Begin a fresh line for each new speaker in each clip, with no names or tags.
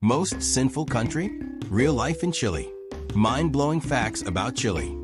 Most sinful country? Real life in Chile. Mind-blowing facts about Chile.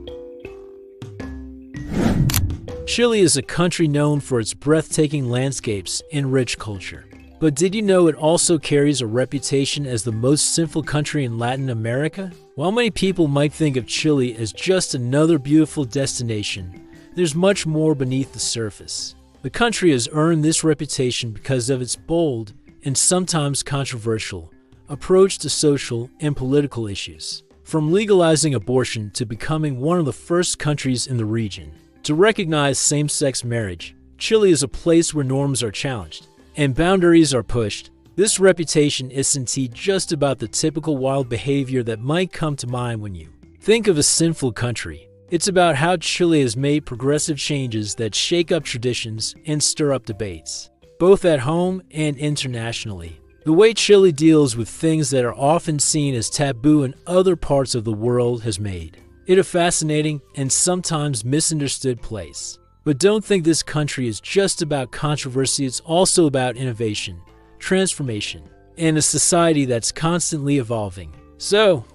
Chile is a country known for its breathtaking landscapes and rich culture. But did you know it also carries a reputation as the most sinful country in Latin America? While many people might think of Chile as just another beautiful destination, there's much more beneath the surface. The country has earned this reputation because of its bold and sometimes controversial approach to social and political issues. From legalizing abortion to becoming one of the first countries in the region to recognize same-sex marriage, Chile is a place where norms are challenged and boundaries are pushed. This reputation isn't just about the typical wild behavior that might come to mind when you think of a sinful country. It's about how Chile has made progressive changes that shake up traditions and stir up debates, both at home and internationally. The way Chile deals with things that are often seen as taboo in other parts of the world has made it a fascinating and sometimes misunderstood place. But don't think this country is just about controversy, it's also about innovation, transformation, and a society that's constantly evolving. So,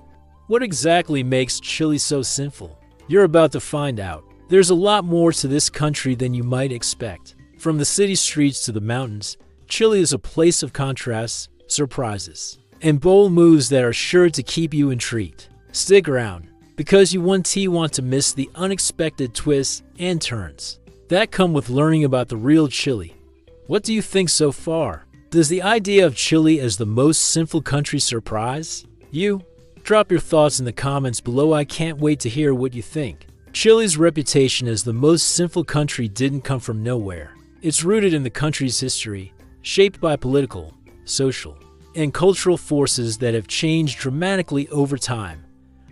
what exactly makes Chile so sinful? You're about to find out. There's a lot more to this country than you might expect. From the city streets to the mountains, Chile is a place of contrasts, surprises, and bold moves that are sure to keep you intrigued. Stick around, because you won't want to miss the unexpected twists and turns that come with learning about the real Chile. What do you think so far? Does the idea of Chile as the most sinful country surprise you? Drop your thoughts in the comments below. I can't wait to hear what you think. Chile's reputation as the most sinful country didn't come from nowhere. It's rooted in the country's history, shaped by political, social, and cultural forces that have changed dramatically over time.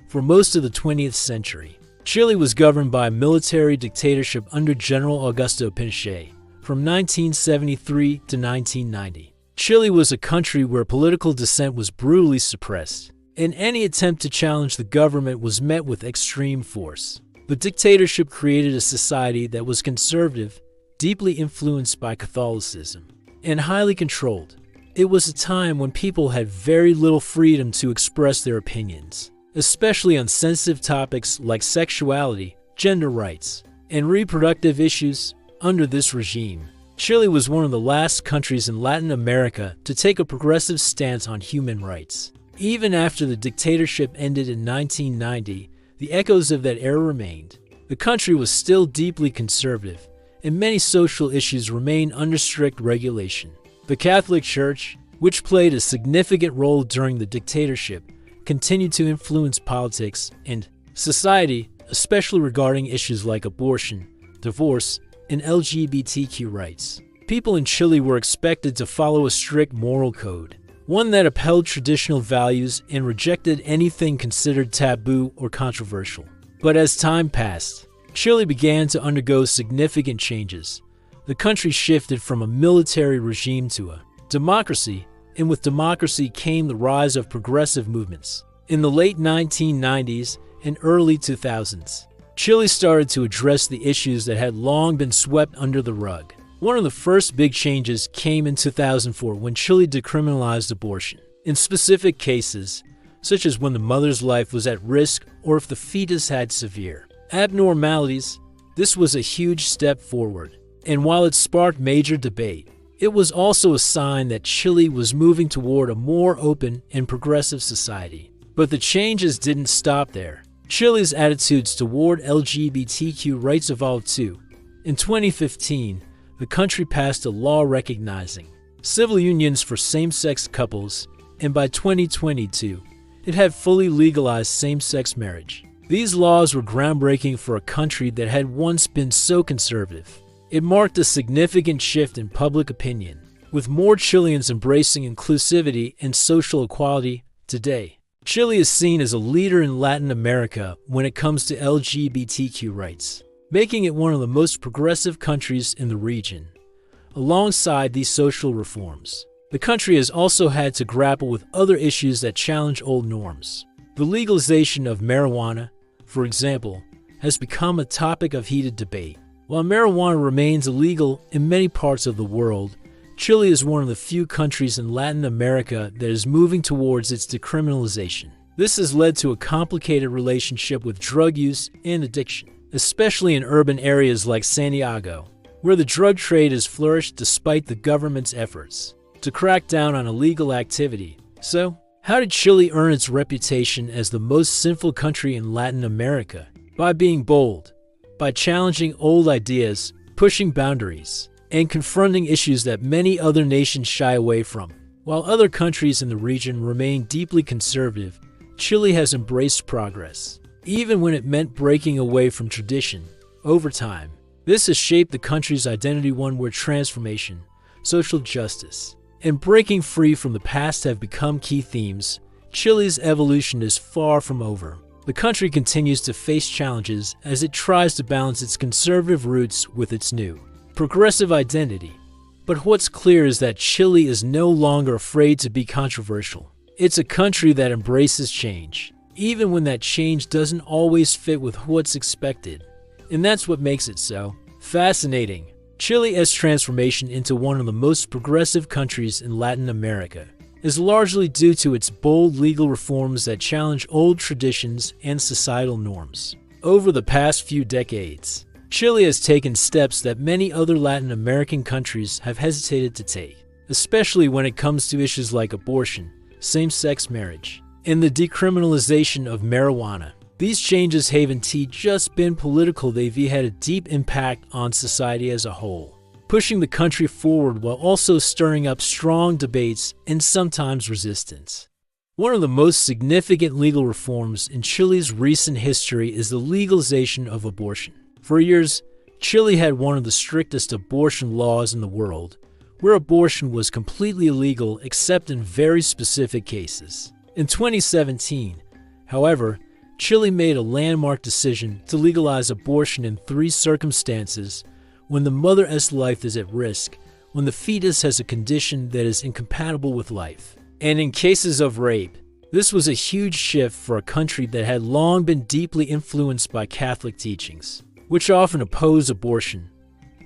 For most of the 20th century, Chile was governed by a military dictatorship under General Augusto Pinochet from 1973 to 1990. Chile was a country where political dissent was brutally suppressed, and any attempt to challenge the government was met with extreme force. The dictatorship created a society that was conservative, deeply influenced by Catholicism, and highly controlled. It was a time when people had very little freedom to express their opinions, especially on sensitive topics like sexuality, gender rights, and reproductive issues. Under this regime, Chile was one of the last countries in Latin America to take a progressive stance on human rights. Even after the dictatorship ended in 1990, the echoes of that era remained. The country was still deeply conservative, and many social issues remain under strict regulation. The Catholic Church, which played a significant role during the dictatorship, continued to influence politics and society, especially regarding issues like abortion, divorce, and LGBTQ rights. People in Chile were expected to follow a strict moral code, one that upheld traditional values and rejected anything considered taboo or controversial. But as time passed, Chile began to undergo significant changes. The country shifted from a military regime to a democracy, and with democracy came the rise of progressive movements. In the late 1990s and early 2000s, Chile started to address the issues that had long been swept under the rug. One of the first big changes came in 2004 when Chile decriminalized abortion. In specific cases, such as when the mother's life was at risk or if the fetus had severe abnormalities, this was a huge step forward. And while it sparked major debate, it was also a sign that Chile was moving toward a more open and progressive society. But the changes didn't stop there. Chile's attitudes toward LGBTQ rights evolved too. In 2015, the country passed a law recognizing civil unions for same-sex couples, and by 2022, it had fully legalized same-sex marriage. These laws were groundbreaking for a country that had once been so conservative. It marked a significant shift in public opinion, with more Chileans embracing inclusivity and social equality today. Chile is seen as a leader in Latin America when it comes to LGBTQ rights, making it one of the most progressive countries in the region. Alongside these social reforms, the country has also had to grapple with other issues that challenge old norms. The legalization of marijuana, for example, has become a topic of heated debate. While marijuana remains illegal in many parts of the world, Chile is one of the few countries in Latin America that is moving towards its decriminalization. This has led to a complicated relationship with drug use and addiction, especially in urban areas like Santiago, where the drug trade has flourished despite the government's efforts to crack down on illegal activity. So, how did Chile earn its reputation as the most sinful country in Latin America? By being bold, by challenging old ideas, pushing boundaries, and confronting issues that many other nations shy away from. While other countries in the region remain deeply conservative, Chile has embraced progress, even when it meant breaking away from tradition. Over time, this has shaped the country's identity, one where transformation, social justice, and breaking free from the past have become key themes. Chile's evolution is far from over. The country continues to face challenges as it tries to balance its conservative roots with its new, progressive identity. But what's clear is that Chile is no longer afraid to be controversial. It's a country that embraces change, even when that change doesn't always fit with what's expected. And that's what makes it so fascinating. Chile's transformation into one of the most progressive countries in Latin America is largely due to its bold legal reforms that challenge old traditions and societal norms. Over the past few decades, Chile has taken steps that many other Latin American countries have hesitated to take, especially when it comes to issues like abortion, same-sex marriage, and the decriminalization of marijuana. These changes haven't just been political, they've had a deep impact on society as a whole, pushing the country forward while also stirring up strong debates and sometimes resistance. One of the most significant legal reforms in Chile's recent history is the legalization of abortion. For years, Chile had one of the strictest abortion laws in the world, where abortion was completely illegal except in very specific cases. In 2017, however, Chile made a landmark decision to legalize abortion in 3 circumstances: when the mother's life is at risk, when the fetus has a condition that is incompatible with life, and in cases of rape. This was a huge shift for a country that had long been deeply influenced by Catholic teachings, which often oppose abortion.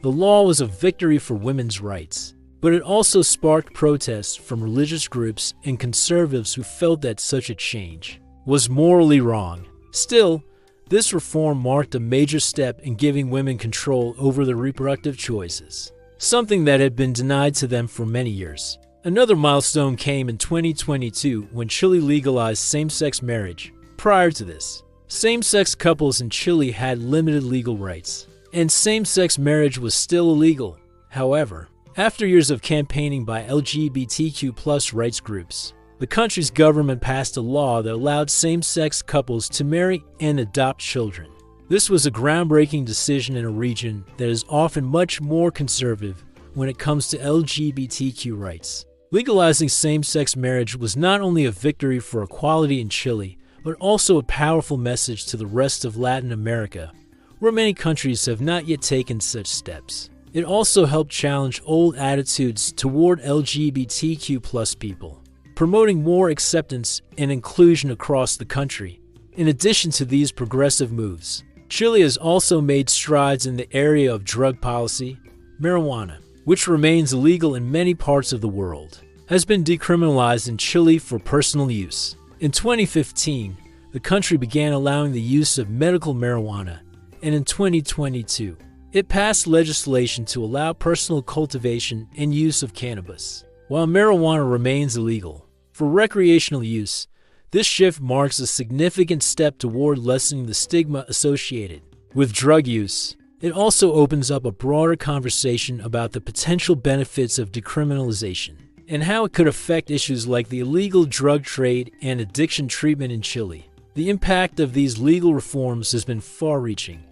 The law was a victory for women's rights, but it also sparked protests from religious groups and conservatives who felt that such a change was morally wrong. Still, this reform marked a major step in giving women control over their reproductive choices, something that had been denied to them for many years. Another milestone came in 2022 when Chile legalized same-sex marriage. Prior to this, same-sex couples in Chile had limited legal rights, and same-sex marriage was still illegal. However, after years of campaigning by LGBTQ+ rights groups, the country's government passed a law that allowed same-sex couples to marry and adopt children. This was a groundbreaking decision in a region that is often much more conservative when it comes to LGBTQ rights. Legalizing same-sex marriage was not only a victory for equality in Chile, but also a powerful message to the rest of Latin America, where many countries have not yet taken such steps. It also helped challenge old attitudes toward LGBTQ+ people, promoting more acceptance and inclusion across the country. In addition to these progressive moves, Chile has also made strides in the area of drug policy. Marijuana, which remains illegal in many parts of the world, has been decriminalized in Chile for personal use. In 2015, the country began allowing the use of medical marijuana, and in 2022, it passed legislation to allow personal cultivation and use of cannabis. While marijuana remains illegal for recreational use, this shift marks a significant step toward lessening the stigma associated with drug use. It also opens up a broader conversation about the potential benefits of decriminalization and how it could affect issues like the illegal drug trade and addiction treatment in Chile. The impact of these legal reforms has been far-reaching.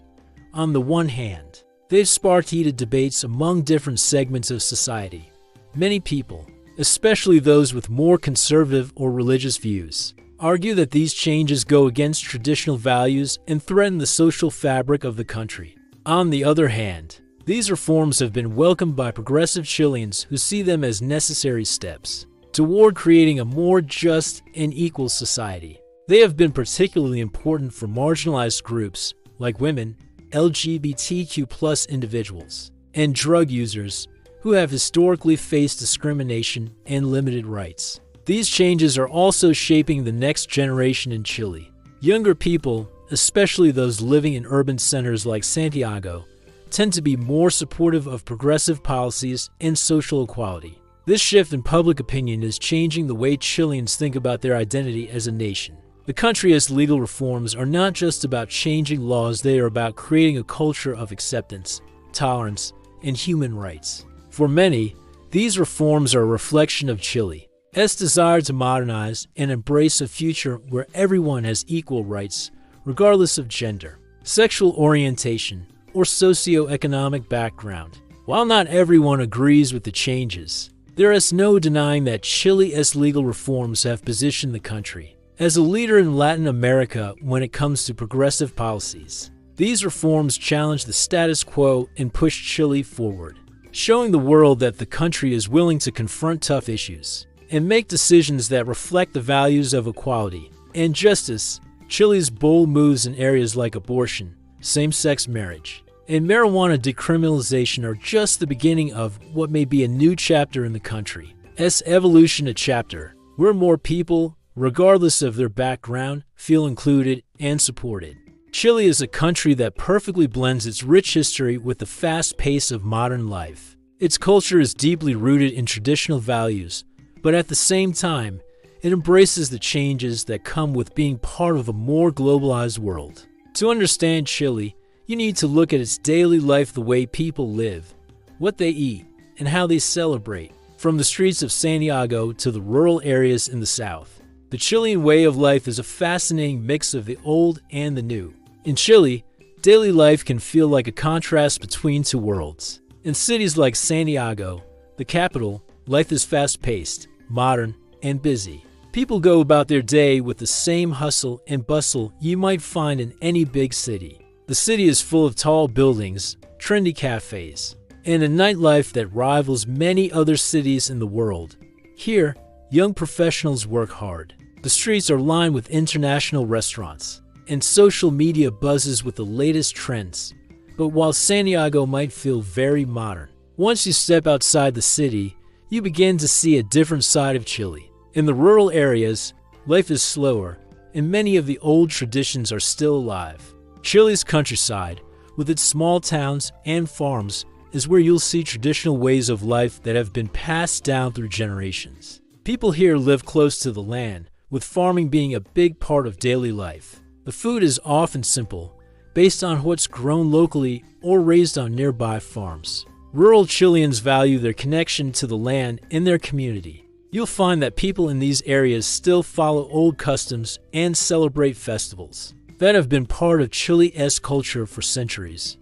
On the one hand, they've sparked heated debates among different segments of society. Many people, especially those with more conservative or religious views, argue that these changes go against traditional values and threaten the social fabric of the country. On the other hand, these reforms have been welcomed by progressive Chileans who see them as necessary steps toward creating a more just and equal society. They have been particularly important for marginalized groups like women, LGBTQ+ individuals, and drug users, who have historically faced discrimination and limited rights. These changes are also shaping the next generation in Chile. Younger people, especially those living in urban centers like Santiago, tend to be more supportive of progressive policies and social equality. This shift in public opinion is changing the way Chileans think about their identity as a nation. The country's legal reforms are not just about changing laws, they are about creating a culture of acceptance, tolerance, and human rights. For many, these reforms are a reflection of Chile's desire to modernize and embrace a future where everyone has equal rights, regardless of gender, sexual orientation, or socioeconomic background. While not everyone agrees with the changes, there is no denying that Chile's legal reforms have positioned the country as a leader in Latin America when it comes to progressive policies. These reforms challenge the status quo and push Chile forward, showing the world that the country is willing to confront tough issues and make decisions that reflect the values of equality and justice. Chile's bold moves in areas like abortion, same-sex marriage, and marijuana decriminalization are just the beginning of what may be a new chapter in the country's evolution, a chapter where more people, regardless of their background, feel included and supported. Chile is a country that perfectly blends its rich history with the fast pace of modern life. Its culture is deeply rooted in traditional values, but at the same time, it embraces the changes that come with being part of a more globalized world. To understand Chile, you need to look at its daily life, the way people live, what they eat, and how they celebrate. From the streets of Santiago to the rural areas in the south, the Chilean way of life is a fascinating mix of the old and the new. In Chile, daily life can feel like a contrast between two worlds. In cities like Santiago, the capital, life is fast-paced, modern, and busy. People go about their day with the same hustle and bustle you might find in any big city. The city is full of tall buildings, trendy cafes, and a nightlife that rivals many other cities in the world. Here, young professionals work hard. The streets are lined with international restaurants, and social media buzzes with the latest trends. But while Santiago might feel very modern, once you step outside the city, you begin to see a different side of Chile. In the rural areas, life is slower, and many of the old traditions are still alive. Chile's countryside, with its small towns and farms, is where you'll see traditional ways of life that have been passed down through generations. People here live close to the land, with farming being a big part of daily life. The food is often simple, based on what's grown locally or raised on nearby farms. Rural Chileans value their connection to the land and their community. You'll find that people in these areas still follow old customs and celebrate festivals that have been part of Chile's culture for centuries.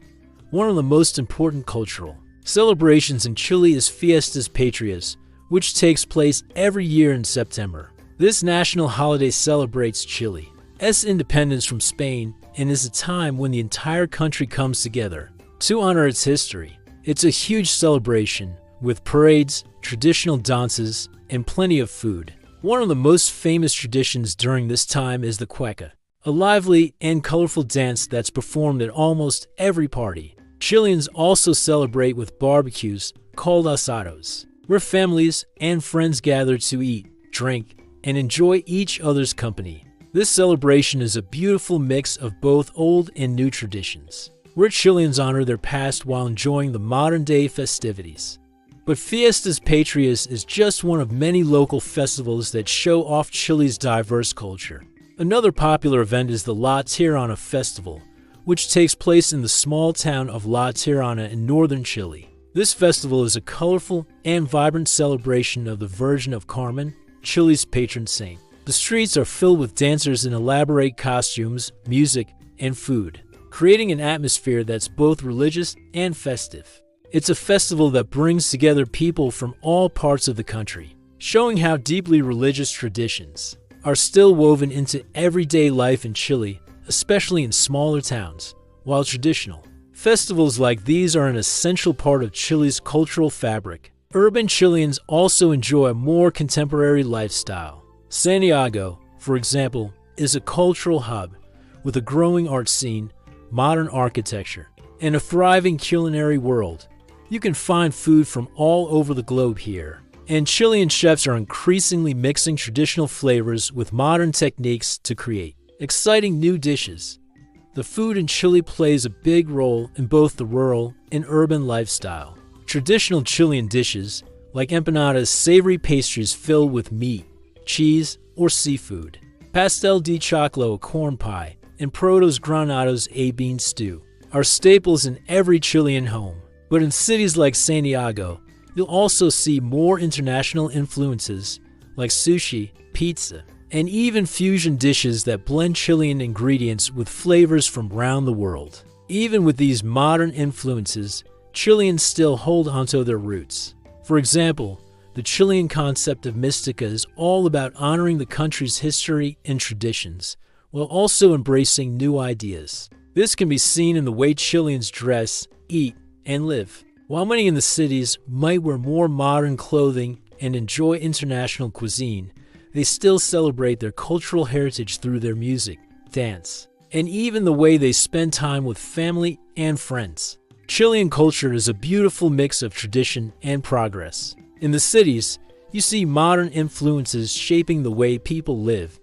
One of the most important cultural celebrations in Chile is Fiestas Patrias, which takes place every year in September. This national holiday celebrates Chile's independence from Spain and is a time when the entire country comes together to honor its history. It's a huge celebration with parades, traditional dances, and plenty of food. One of the most famous traditions during this time is the cueca, a lively and colorful dance that's performed at almost every party. Chileans also celebrate with barbecues called asados, where families and friends gather to eat, drink, and enjoy each other's company. This celebration is a beautiful mix of both old and new traditions, where Chileans honor their past while enjoying the modern-day festivities. But Fiestas Patrias is just one of many local festivals that show off Chile's diverse culture. Another popular event is the La Tirana Festival, which takes place in the small town of La Tirana in northern Chile. This festival is a colorful and vibrant celebration of the Virgin of Carmen, Chile's patron saint. The streets are filled with dancers in elaborate costumes, music, and food, creating an atmosphere that's both religious and festive. It's a festival that brings together people from all parts of the country, showing how deeply religious traditions are still woven into everyday life in Chile, especially in smaller towns. While traditional festivals like these are an essential part of Chile's cultural fabric, urban Chileans also enjoy a more contemporary lifestyle. Santiago, for example, is a cultural hub with a growing art scene, modern architecture, and a thriving culinary world. You can find food from all over the globe here. And Chilean chefs are increasingly mixing traditional flavors with modern techniques to create exciting new dishes. The food in Chile plays a big role in both the rural and urban lifestyle. Traditional Chilean dishes, like empanadas, savory pastries filled with meat, cheese, or seafood. Pastel de choclo, a corn pie, and Protos granados, a bean stew, are staples in every Chilean home. But in cities like Santiago, you'll also see more international influences like sushi, pizza, and even fusion dishes that blend Chilean ingredients with flavors from around the world. Even with these modern influences, Chileans still hold onto their roots. For example, the Chilean concept of mystica is all about honoring the country's history and traditions, while also embracing new ideas. This can be seen in the way Chileans dress, eat, and live. While many in the cities might wear more modern clothing and enjoy international cuisine, they still celebrate their cultural heritage through their music, dance, and even the way they spend time with family and friends. Chilean culture is a beautiful mix of tradition and progress. In the cities, you see modern influences shaping the way people live,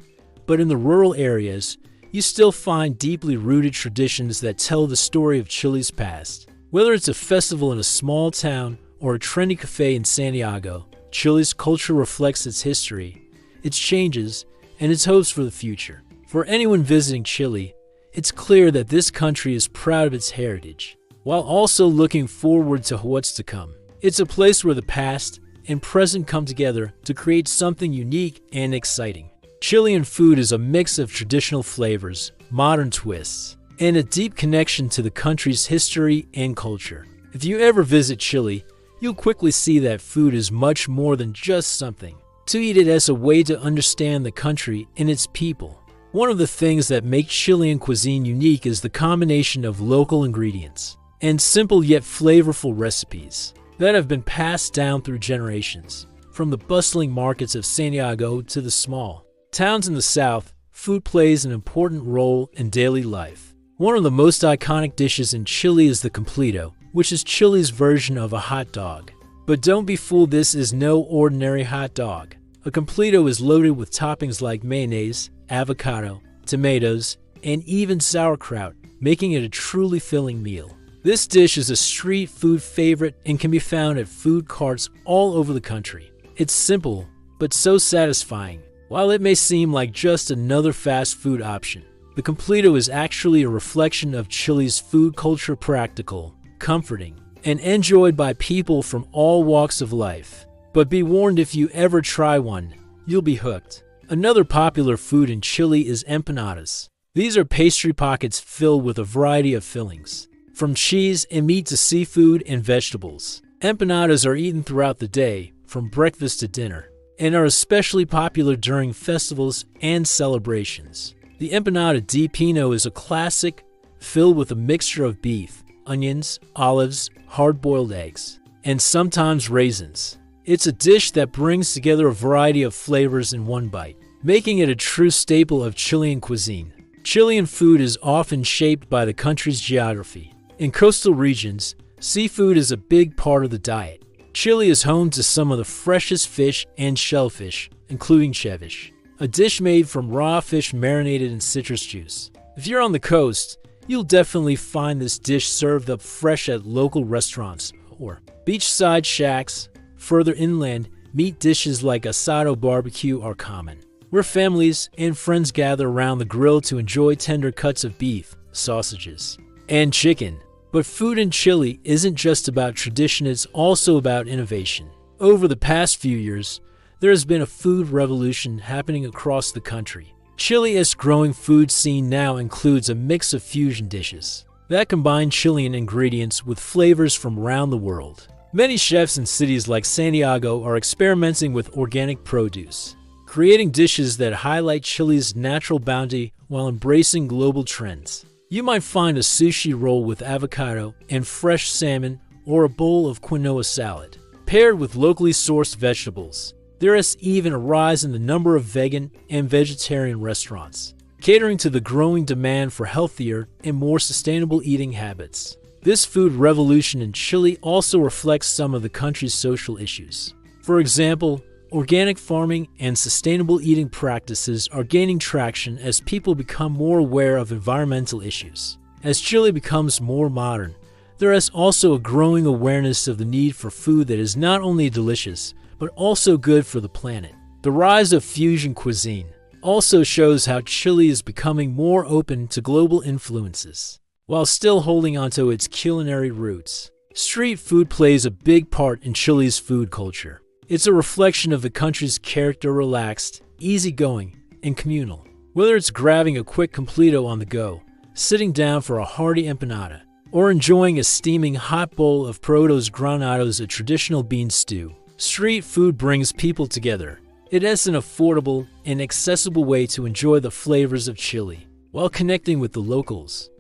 but in the rural areas, you still find deeply rooted traditions that tell the story of Chile's past. Whether it's a festival in a small town or a trendy cafe in Santiago, Chile's culture reflects its history, its changes, and its hopes for the future. For anyone visiting Chile, it's clear that this country is proud of its heritage, while also looking forward to what's to come. It's a place where the past and present come together to create something unique and exciting. Chilean food is a mix of traditional flavors, modern twists, and a deep connection to the country's history and culture. If you ever visit Chile, you'll quickly see that food is much more than just something to eat it as a way to understand the country and its people. One of the things that makes Chilean cuisine unique is the combination of local ingredients and simple yet flavorful recipes that have been passed down through generations. From the bustling markets of Santiago to the small towns in the south, food plays an important role in daily life. One of the most iconic dishes in Chile is the Completo, which is Chile's version of a hot dog. But don't be fooled, this is no ordinary hot dog. A Completo is loaded with toppings like mayonnaise, avocado, tomatoes, and even sauerkraut, making it a truly filling meal. This dish is a street food favorite and can be found at food carts all over the country. It's simple, but so satisfying. While it may seem like just another fast food option, the Completo is actually a reflection of Chile's food culture, practical, comforting, and enjoyed by people from all walks of life. But be warned, if you ever try one, you'll be hooked. Another popular food in Chile is empanadas. These are pastry pockets filled with a variety of fillings, from cheese and meat to seafood and vegetables. Empanadas are eaten throughout the day, from breakfast to dinner, and are especially popular during festivals and celebrations. The empanada de pino is a classic, filled with a mixture of beef, onions, olives, hard-boiled eggs, and sometimes raisins. It's a dish that brings together a variety of flavors in one bite, making it a true staple of Chilean cuisine. Chilean food is often shaped by the country's geography. In coastal regions, seafood is a big part of the diet. Chile is home to some of the freshest fish and shellfish, including ceviche, a dish made from raw fish marinated in citrus juice. If you're on the coast, you'll definitely find this dish served up fresh at local restaurants or beachside shacks. Further inland, meat dishes like asado barbecue are common, where families and friends gather around the grill to enjoy tender cuts of beef, sausages, and chicken. But food in Chile isn't just about tradition, it's also about innovation. Over the past few years, there has been a food revolution happening across the country. Chile's growing food scene now includes a mix of fusion dishes that combine Chilean ingredients with flavors from around the world. Many chefs in cities like Santiago are experimenting with organic produce, creating dishes that highlight Chile's natural bounty while embracing global trends. You might find a sushi roll with avocado and fresh salmon, or a bowl of quinoa salad, paired with locally sourced vegetables. There is even a rise in the number of vegan and vegetarian restaurants, catering to the growing demand for healthier and more sustainable eating habits. This food revolution in Chile also reflects some of the country's social issues. For example, organic farming and sustainable eating practices are gaining traction as people become more aware of environmental issues. As Chile becomes more modern, there is also a growing awareness of the need for food that is not only delicious, but also good for the planet. The rise of fusion cuisine also shows how Chile is becoming more open to global influences, while still holding onto its culinary roots. Street food plays a big part in Chile's food culture. It's a reflection of the country's character, relaxed, easygoing, and communal. Whether it's grabbing a quick completo on the go, sitting down for a hearty empanada, or enjoying a steaming hot bowl of porotos granados, a traditional bean stew, street food brings people together. It is an affordable and accessible way to enjoy the flavors of Chile while connecting with the locals.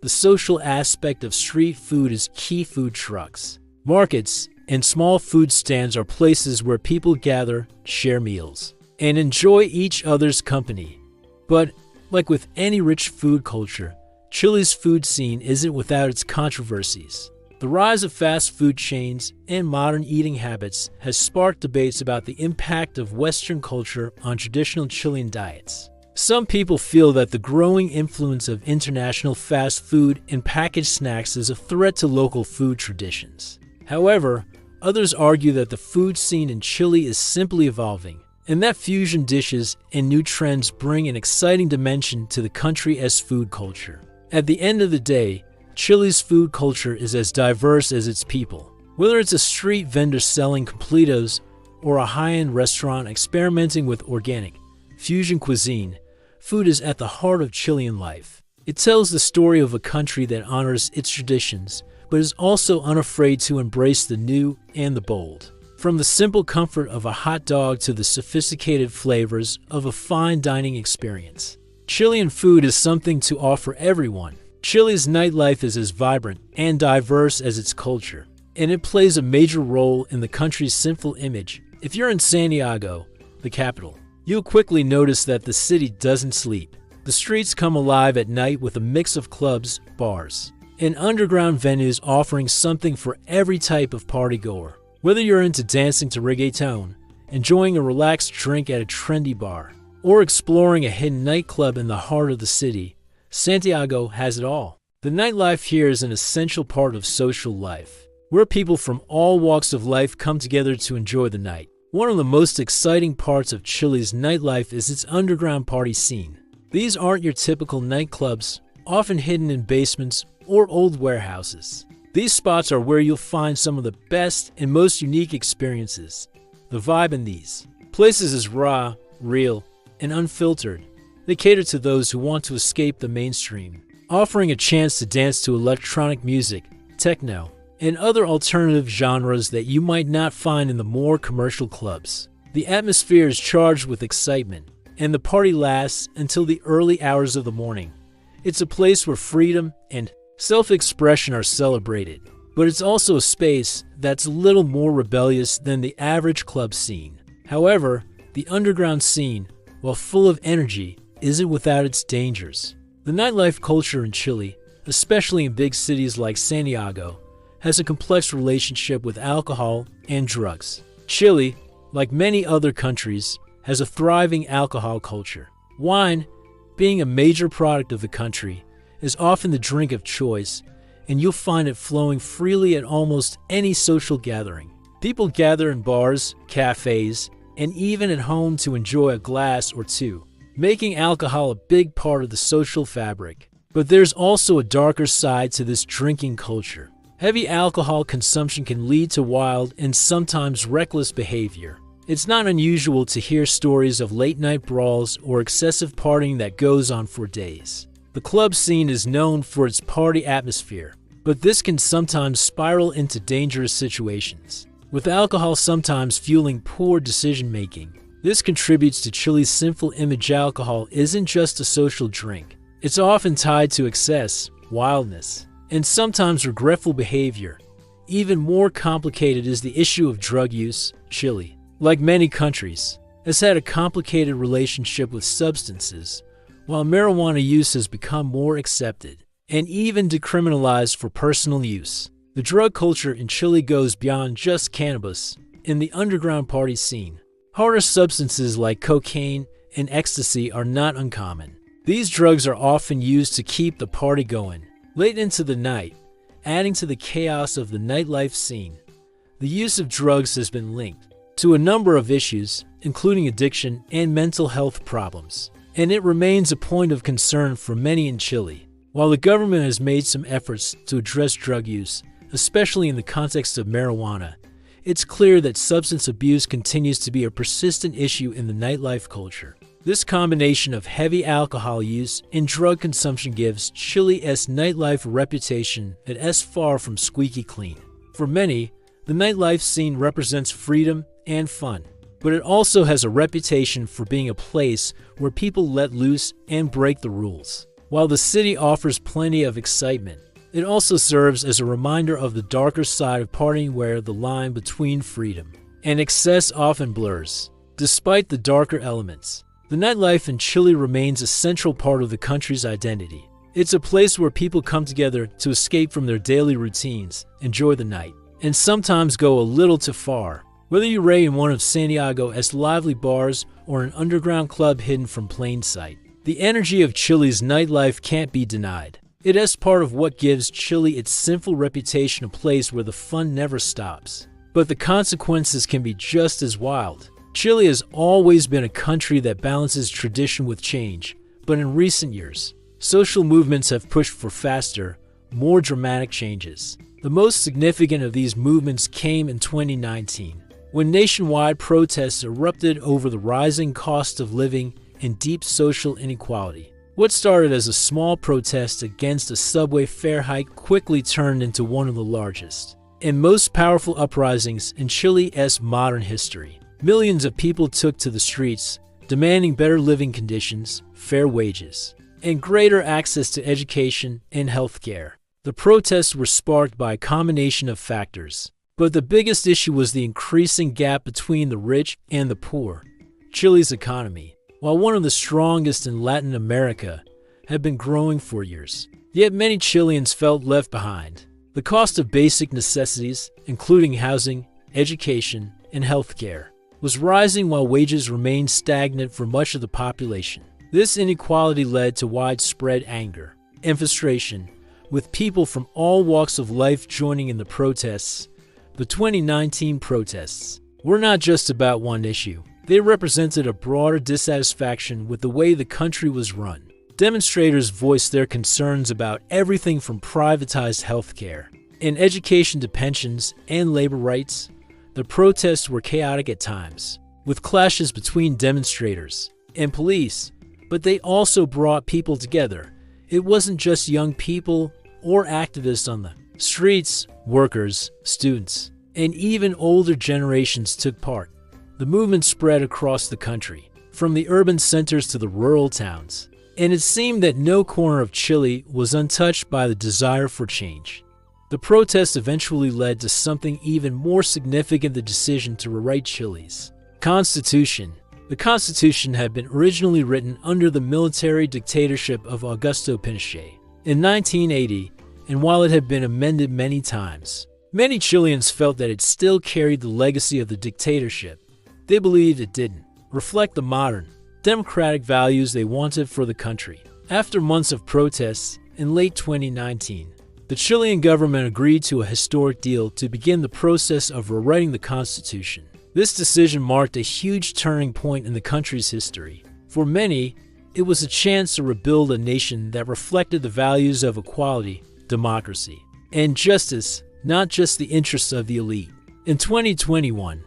The social aspect of street food is key. Food trucks, markets, and small food stands are places where people gather, share meals, and enjoy each other's company. But, like with any rich food culture, Chile's food scene isn't without its controversies. The rise of fast food chains and modern eating habits has sparked debates about the impact of Western culture on traditional Chilean diets. Some people feel that the growing influence of international fast food and packaged snacks is a threat to local food traditions. However, others argue that the food scene in Chile is simply evolving, and that fusion dishes and new trends bring an exciting dimension to the country's food culture. At the end of the day, Chile's food culture is as diverse as its people. Whether it's a street vendor selling completos or a high-end restaurant experimenting with organic, fusion cuisine, food is at the heart of Chilean life. It tells the story of a country that honors its traditions, but is also unafraid to embrace the new and the bold. From the simple comfort of a hot dog to the sophisticated flavors of a fine dining experience, Chilean food is something to offer everyone. Chile's nightlife is as vibrant and diverse as its culture, and it plays a major role in the country's sinful image. If you're in Santiago, the capital, you'll quickly notice that the city doesn't sleep. The streets come alive at night with a mix of clubs, bars, and underground venues offering something for every type of partygoer. Whether you're into dancing to reggaeton, enjoying a relaxed drink at a trendy bar, or exploring a hidden nightclub in the heart of the city, Santiago has it all. The nightlife here is an essential part of social life, where people from all walks of life come together to enjoy the night. One of the most exciting parts of Chile's nightlife is its underground party scene. These aren't your typical nightclubs, often hidden in basements or old warehouses. These spots are where you'll find some of the best and most unique experiences. The vibe in these places is raw, real, and unfiltered. They cater to those who want to escape the mainstream, offering a chance to dance to electronic music, techno, and other alternative genres that you might not find in the more commercial clubs. The atmosphere is charged with excitement, and the party lasts until the early hours of the morning. It's a place where freedom and self-expression are celebrated, but it's also a space that's a little more rebellious than the average club scene. However, the underground scene, while full of energy, isn't without its dangers. The nightlife culture in Chile, especially in big cities like Santiago, has a complex relationship with alcohol and drugs. Chile, like many other countries, has a thriving alcohol culture. Wine, being a major product of the country, is often the drink of choice, and you'll find it flowing freely at almost any social gathering. People gather in bars, cafes, and even at home to enjoy a glass or two, making alcohol a big part of the social fabric. But there's also a darker side to this drinking culture. Heavy alcohol consumption can lead to wild and sometimes reckless behavior. It's not unusual to hear stories of late-night brawls or excessive partying that goes on for days. The club scene is known for its party atmosphere, but this can sometimes spiral into dangerous situations, with alcohol sometimes fueling poor decision-making. This contributes to Chile's sinful image. Alcohol isn't just a social drink. It's often tied to excess, wildness, and sometimes regretful behavior. Even more complicated is the issue of drug use. Chile, like many countries, has had a complicated relationship with substances. While marijuana use has become more accepted, and even decriminalized for personal use. The drug culture in Chile goes beyond just cannabis. In the underground party scene, harder substances like cocaine and ecstasy are not uncommon. These drugs are often used to keep the party going late into the night, adding to the chaos of the nightlife scene. The use of drugs has been linked to a number of issues, including addiction and mental health problems, and it remains a point of concern for many in Chile. While the government has made some efforts to address drug use, especially in the context of marijuana, it's clear that substance abuse continues to be a persistent issue in the nightlife culture. This combination of heavy alcohol use and drug consumption gives Chile's nightlife a reputation that is far from squeaky clean. For many, the nightlife scene represents freedom and fun, but it also has a reputation for being a place where people let loose and break the rules. While the city offers plenty of excitement, it also serves as a reminder of the darker side of partying where the line between freedom and excess often blurs. Despite the darker elements, the nightlife in Chile remains a central part of the country's identity. It's a place where people come together to escape from their daily routines, enjoy the night, and sometimes go a little too far. Whether you rate in one of Santiago's lively bars or an underground club hidden from plain sight, the energy of Chile's nightlife can't be denied. It is part of what gives Chile its sinful reputation, a place where the fun never stops. But the consequences can be just as wild. Chile has always been a country that balances tradition with change, but in recent years, social movements have pushed for faster, more dramatic changes. The most significant of these movements came in 2019, when nationwide protests erupted over the rising cost of living and deep social inequality. What started as a small protest against a subway fare hike quickly turned into one of the largest and most powerful uprisings in Chile's modern history. Millions of people took to the streets, demanding better living conditions, fair wages, and greater access to education and healthcare. The protests were sparked by a combination of factors, but the biggest issue was the increasing gap between the rich and the poor. Chile's economy, while one of the strongest in Latin America, had been growing for years. Yet many Chileans felt left behind. The cost of basic necessities, including housing, education, and healthcare, was rising while wages remained stagnant for much of the population. This inequality led to widespread anger and frustration, with people from all walks of life joining in the protests. The 2019 protests were not just about one issue. They represented a broader dissatisfaction with the way the country was run. Demonstrators voiced their concerns about everything from privatized healthcare and education to pensions and labor rights. The protests were chaotic at times, with clashes between demonstrators and police, but they also brought people together. It wasn't just young people or activists on the streets. Workers, students, and even older generations took part. The movement spread across the country, from the urban centers to the rural towns, and it seemed that no corner of Chile was untouched by the desire for change. The protests eventually led to something even more significant: the decision to rewrite Chile's constitution. The constitution had been originally written under the military dictatorship of Augusto Pinochet in 1980, and while it had been amended many times, many Chileans felt that it still carried the legacy of the dictatorship. They believed it didn't reflect the modern, democratic values they wanted for the country. After months of protests, in late 2019, the Chilean government agreed to a historic deal to begin the process of rewriting the constitution. This decision marked a huge turning point in the country's history. For many, it was a chance to rebuild a nation that reflected the values of equality, democracy, and justice, not just the interests of the elite. In 2021,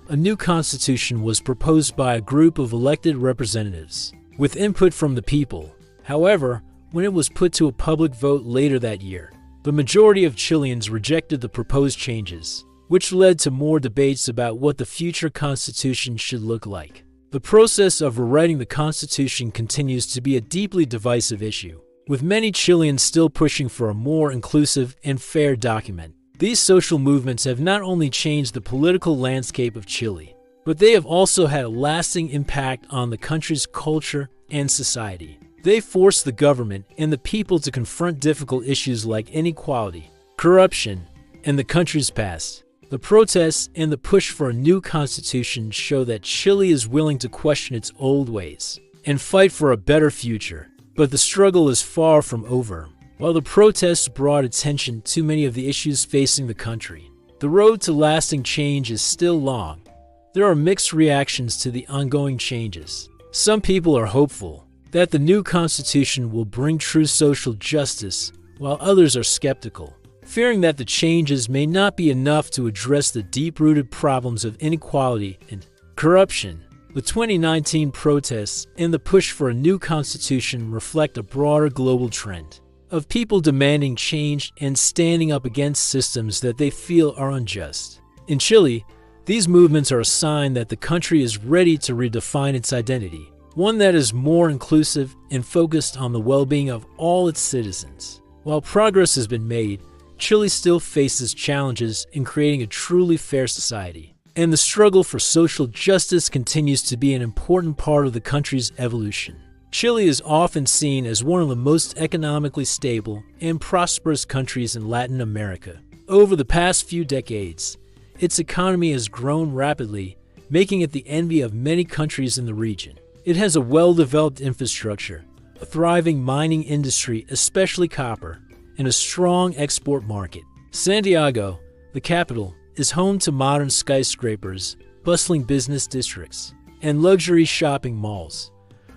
a new constitution was proposed by a group of elected representatives, with input from the people. However, when it was put to a public vote later that year, the majority of Chileans rejected the proposed changes, which led to more debates about what the future constitution should look like. The process of rewriting the constitution continues to be a deeply divisive issue, with many Chileans still pushing for a more inclusive and fair document. These social movements have not only changed the political landscape of Chile, but they have also had a lasting impact on the country's culture and society. They force the government and the people to confront difficult issues like inequality, corruption, and the country's past. The protests and the push for a new constitution show that Chile is willing to question its old ways and fight for a better future. But the struggle is far from over. While the protests brought attention to many of the issues facing the country, the road to lasting change is still long. There are mixed reactions to the ongoing changes. Some people are hopeful that the new constitution will bring true social justice, while others are skeptical, fearing that the changes may not be enough to address the deep-rooted problems of inequality and corruption. The 2019 protests and the push for a new constitution reflect a broader global trend of people demanding change and standing up against systems that they feel are unjust. In Chile, these movements are a sign that the country is ready to redefine its identity, one that is more inclusive and focused on the well-being of all its citizens. While progress has been made, Chile still faces challenges in creating a truly fair society, and the struggle for social justice continues to be an important part of the country's evolution. Chile is often seen as one of the most economically stable and prosperous countries in Latin America. Over the past few decades, its economy has grown rapidly, making it the envy of many countries in the region. It has a well-developed infrastructure, a thriving mining industry, especially copper, and a strong export market. Santiago, the capital, is home to modern skyscrapers, bustling business districts, and luxury shopping malls.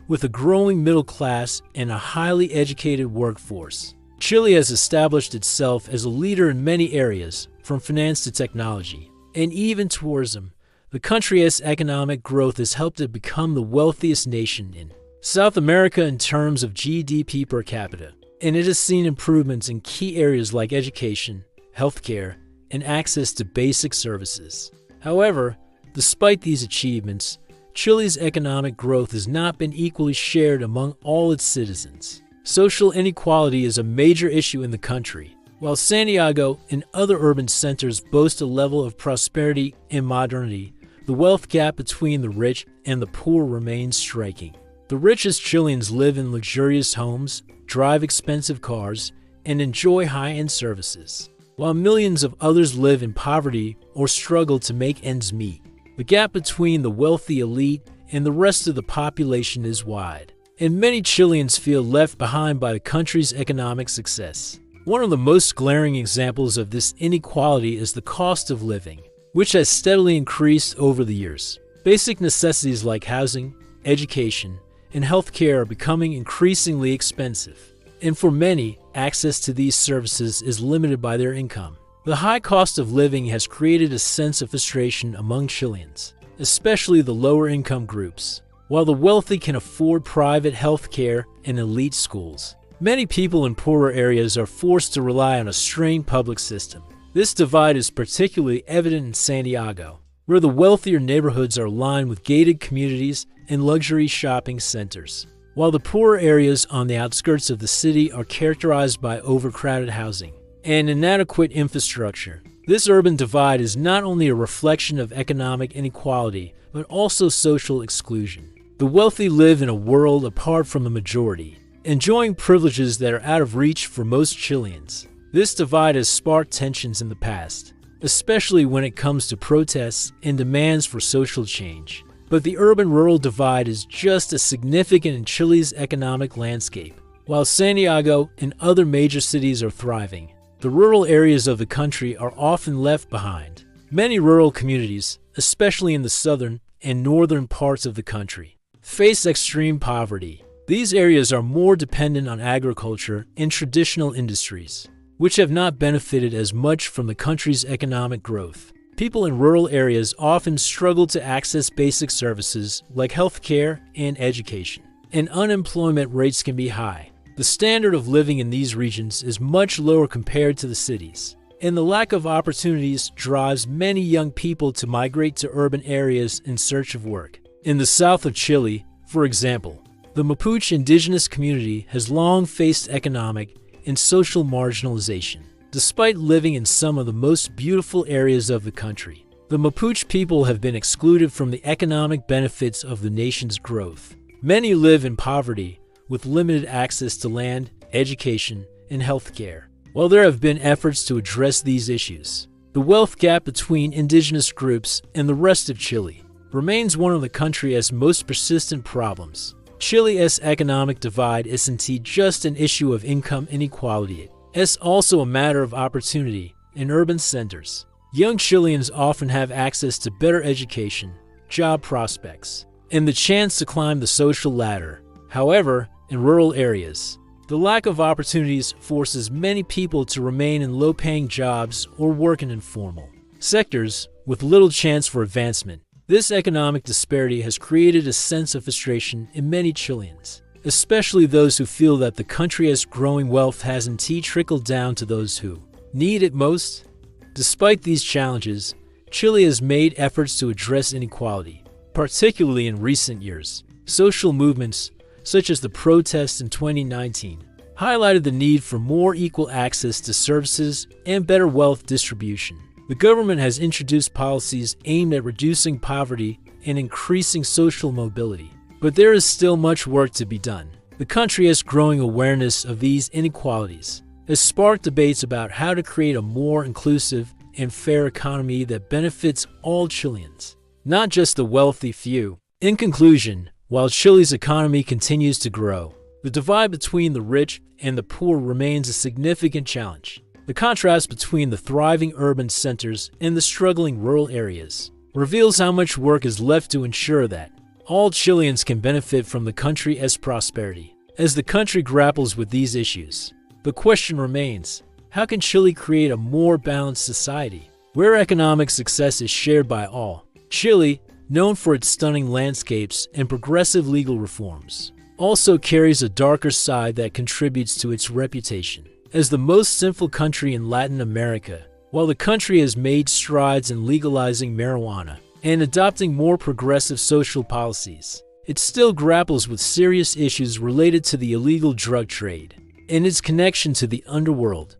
With a growing middle class and a highly educated workforce, Chile has established itself as a leader in many areas, from finance to technology, and even tourism. The country's economic growth has helped it become the wealthiest nation in South America in terms of GDP per capita, and it has seen improvements in key areas like education, healthcare, and access to basic services. However, despite these achievements, Chile's economic growth has not been equally shared among all its citizens. Social inequality is a major issue in the country. While Santiago and other urban centers boast a level of prosperity and modernity, the wealth gap between the rich and the poor remains striking. The richest Chileans live in luxurious homes, drive expensive cars, and enjoy high-end services, while millions of others live in poverty or struggle to make ends meet. The gap between the wealthy elite and the rest of the population is wide, and many Chileans feel left behind by the country's economic success. One of the most glaring examples of this inequality is the cost of living, which has steadily increased over the years. Basic necessities like housing, education, and healthcare are becoming increasingly expensive, and for many, access to these services is limited by their income. The high cost of living has created a sense of frustration among Chileans, especially the lower-income groups. While the wealthy can afford private health care and elite schools, many people in poorer areas are forced to rely on a strained public system. This divide is particularly evident in Santiago, where the wealthier neighborhoods are lined with gated communities and luxury shopping centers, while the poorer areas on the outskirts of the city are characterized by overcrowded housing and inadequate infrastructure. This urban divide is not only a reflection of economic inequality, but also social exclusion. The wealthy live in a world apart from the majority, enjoying privileges that are out of reach for most Chileans. This divide has sparked tensions in the past, especially when it comes to protests and demands for social change. But the urban-rural divide is just as significant in Chile's economic landscape. While Santiago and other major cities are thriving, the rural areas of the country are often left behind. Many rural communities, especially in the southern and northern parts of the country, face extreme poverty. These areas are more dependent on agriculture and traditional industries, which have not benefited as much from the country's economic growth. People in rural areas often struggle to access basic services like healthcare and education, and unemployment rates can be high. The standard of living in these regions is much lower compared to the cities, and the lack of opportunities drives many young people to migrate to urban areas in search of work. In the south of Chile, for example, the Mapuche indigenous community has long faced economic and social marginalization. Despite living in some of the most beautiful areas of the country, the Mapuche people have been excluded from the economic benefits of the nation's growth. Many live in poverty, with limited access to land, education, and healthcare. While there have been efforts to address these issues, the wealth gap between indigenous groups and the rest of Chile remains one of the country's most persistent problems. Chile's economic divide isn't just an issue of income inequality, it's also a matter of opportunity in urban centers. Young Chileans often have access to better education, job prospects, and the chance to climb the social ladder. However, in rural areas, the lack of opportunities forces many people to remain in low-paying jobs or work in informal sectors with little chance for advancement. This economic disparity has created a sense of frustration in many Chileans, especially those who feel that the country's growing wealth hasn't trickled down to those who need it most. Despite these challenges, Chile has made efforts to address inequality, particularly in recent years. Social movements, such as the protests in 2019, highlighted the need for more equal access to services and better wealth distribution. The government has introduced policies aimed at reducing poverty and increasing social mobility, but there is still much work to be done. The country's growing awareness of these inequalities has sparked debates about how to create a more inclusive and fair economy that benefits all Chileans, not just the wealthy few. In conclusion, while Chile's economy continues to grow, the divide between the rich and the poor remains a significant challenge. The contrast between the thriving urban centers and the struggling rural areas reveals how much work is left to ensure that all Chileans can benefit from the country's prosperity. As the country grapples with these issues, the question remains, how can Chile create a more balanced society where economic success is shared by all? Chile, known for its stunning landscapes and progressive legal reforms, also carries a darker side that contributes to its reputation as the most sinful country in Latin America. While the country has made strides in legalizing marijuana and adopting more progressive social policies, it still grapples with serious issues related to the illegal drug trade and its connection to the underworld.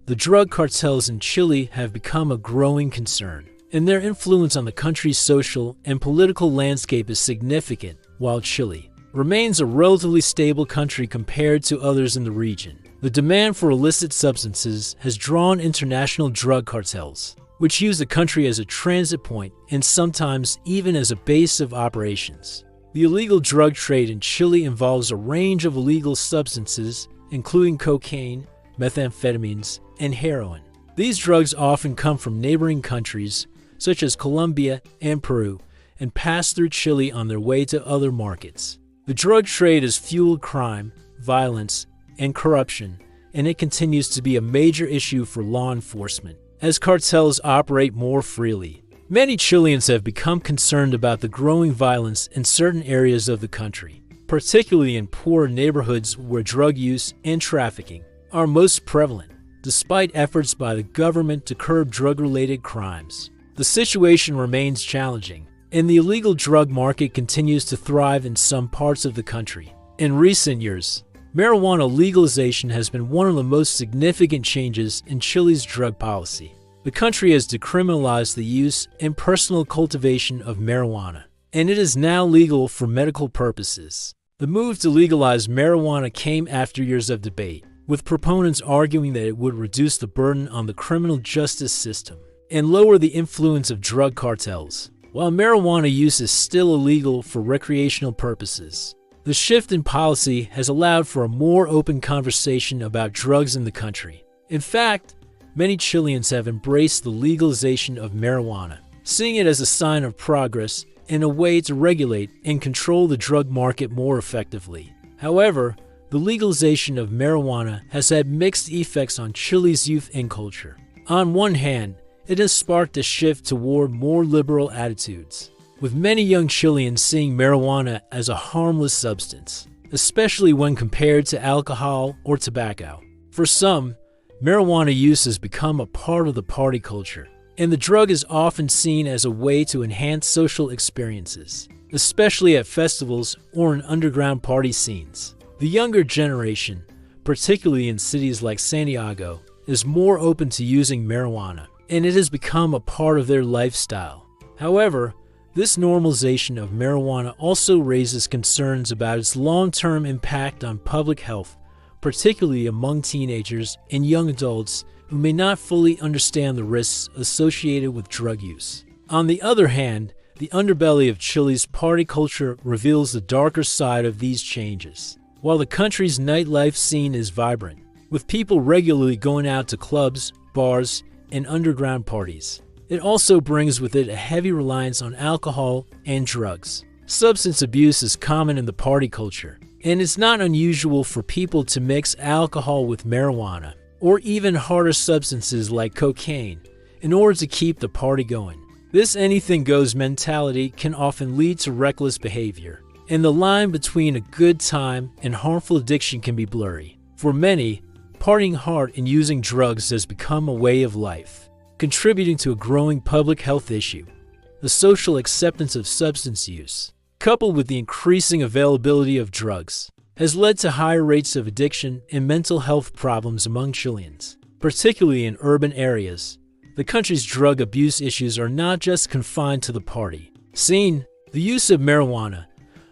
The drug cartels in Chile have become a growing concern, and their influence on the country's social and political landscape is significant. While Chile remains a relatively stable country compared to others in the region, the demand for illicit substances has drawn international drug cartels, which use the country as a transit point and sometimes even as a base of operations. The illegal drug trade in Chile involves a range of illegal substances, including cocaine, methamphetamines, and heroin. These drugs often come from neighboring countries, such as Colombia and Peru, and pass through Chile on their way to other markets. The drug trade has fueled crime, violence, and corruption, and it continues to be a major issue for law enforcement as cartels operate more freely. Many Chileans have become concerned about the growing violence in certain areas of the country, particularly in poor neighborhoods where drug use and trafficking are most prevalent. Despite efforts by the government to curb drug-related crimes, the situation remains challenging, and the illegal drug market continues to thrive in some parts of the country. In recent years, marijuana legalization has been one of the most significant changes in Chile's drug policy. The country has decriminalized the use and personal cultivation of marijuana, and it is now legal for medical purposes. The move to legalize marijuana came after years of debate, with proponents arguing that it would reduce the burden on the criminal justice system and lower the influence of drug cartels. While marijuana use is still illegal for recreational purposes, the shift in policy has allowed for a more open conversation about drugs in the country. In fact, many Chileans have embraced the legalization of marijuana, seeing it as a sign of progress and a way to regulate and control the drug market more effectively. However, the legalization of marijuana has had mixed effects on Chile's youth and culture. On one hand, it has sparked a shift toward more liberal attitudes, with many young Chileans seeing marijuana as a harmless substance, especially when compared to alcohol or tobacco. For some, marijuana use has become a part of the party culture, and the drug is often seen as a way to enhance social experiences, especially at festivals or in underground party scenes. The younger generation, particularly in cities like Santiago, is more open to using marijuana, and it has become a part of their lifestyle. However, This normalization of marijuana also raises concerns about its long-term impact on public health, particularly among teenagers and young adults who may not fully understand the risks associated with drug use. On the other hand, the underbelly of Chile's party culture reveals the darker side of these changes. While the country's nightlife scene is vibrant, with people regularly going out to clubs, bars, and underground parties, it also brings with it a heavy reliance on alcohol and drugs. Substance abuse is common in the party culture, and it's not unusual for people to mix alcohol with marijuana, or even harder substances like cocaine, in order to keep the party going. This anything-goes mentality can often lead to reckless behavior, and the line between a good time and harmful addiction can be blurry. For many, partying hard and using drugs has become a way of life, contributing to a growing public health issue. The social acceptance of substance use, coupled with the increasing availability of drugs, has led to higher rates of addiction and mental health problems among Chileans, particularly in urban areas. The country's drug abuse issues are not just confined to the party scene. The use of marijuana,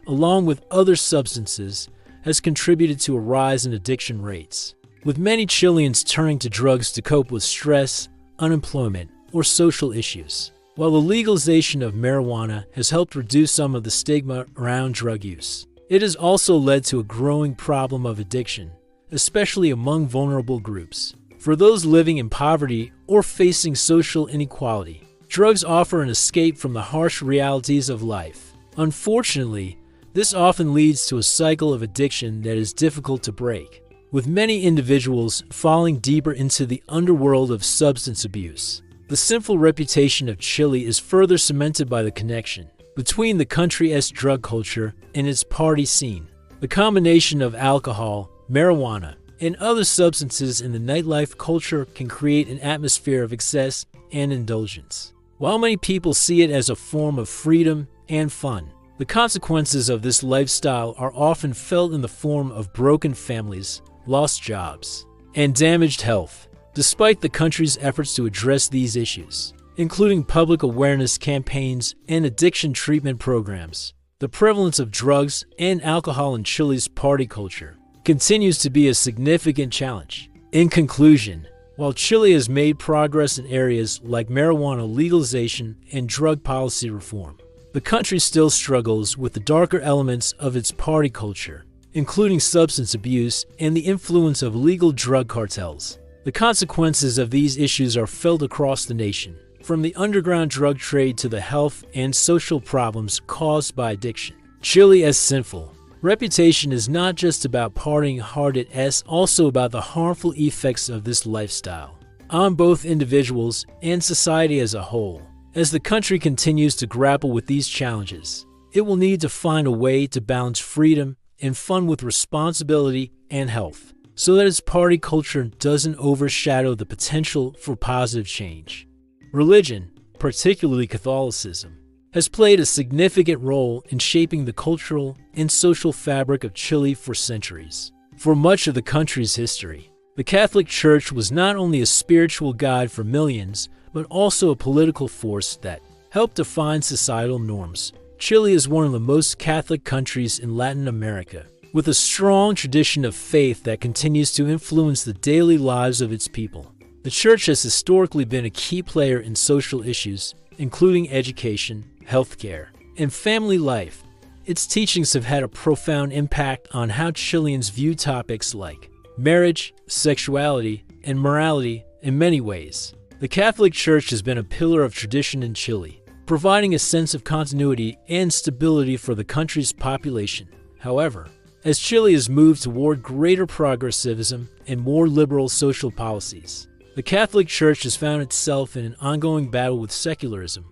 along with other substances, has contributed to a rise in addiction rates, with many Chileans turning to drugs to cope with stress, unemployment, or social issues. While the legalization of marijuana has helped reduce some of the stigma around drug use, it has also led to a growing problem of addiction, especially among vulnerable groups. For those living in poverty or facing social inequality, drugs offer an escape from the harsh realities of life. Unfortunately, this often leads to a cycle of addiction that is difficult to break, with many individuals falling deeper into the underworld of substance abuse. The sinful reputation of Chile is further cemented by the connection between the country's drug culture and its party scene. The combination of alcohol, marijuana, and other substances in the nightlife culture can create an atmosphere of excess and indulgence. While many people see it as a form of freedom and fun, the consequences of this lifestyle are often felt in the form of broken families, lost jobs, and damaged health. Despite the country's efforts to address these issues, including public awareness campaigns and addiction treatment programs, the prevalence of drugs and alcohol in Chile's party culture continues to be a significant challenge. In conclusion, while Chile has made progress in areas like marijuana legalization and drug policy reform, the country still struggles with the darker elements of its party culture, including substance abuse and the influence of illegal drug cartels. The consequences of these issues are felt across the nation, from the underground drug trade to the health and social problems caused by addiction. Chile as sinful. Reputation is not just about partying hard, it's also about the harmful effects of this lifestyle on both individuals and society as a whole. As the country continues to grapple with these challenges, it will need to find a way to balance freedom and fun with responsibility and health, so that its party culture doesn't overshadow the potential for positive change. Religion, particularly Catholicism, has played a significant role in shaping the cultural and social fabric of Chile for centuries. For much of the country's history, the Catholic Church was not only a spiritual guide for millions, but also a political force that helped define societal norms. Chile is one of the most Catholic countries in Latin America, with a strong tradition of faith that continues to influence the daily lives of its people. The Church has historically been a key player in social issues, including education, healthcare, and family life. Its teachings have had a profound impact on how Chileans view topics like marriage, sexuality, and morality in many ways. The Catholic Church has been a pillar of tradition in Chile, providing a sense of continuity and stability for the country's population. However, as Chile has moved toward greater progressivism and more liberal social policies, the Catholic Church has found itself in an ongoing battle with secularism.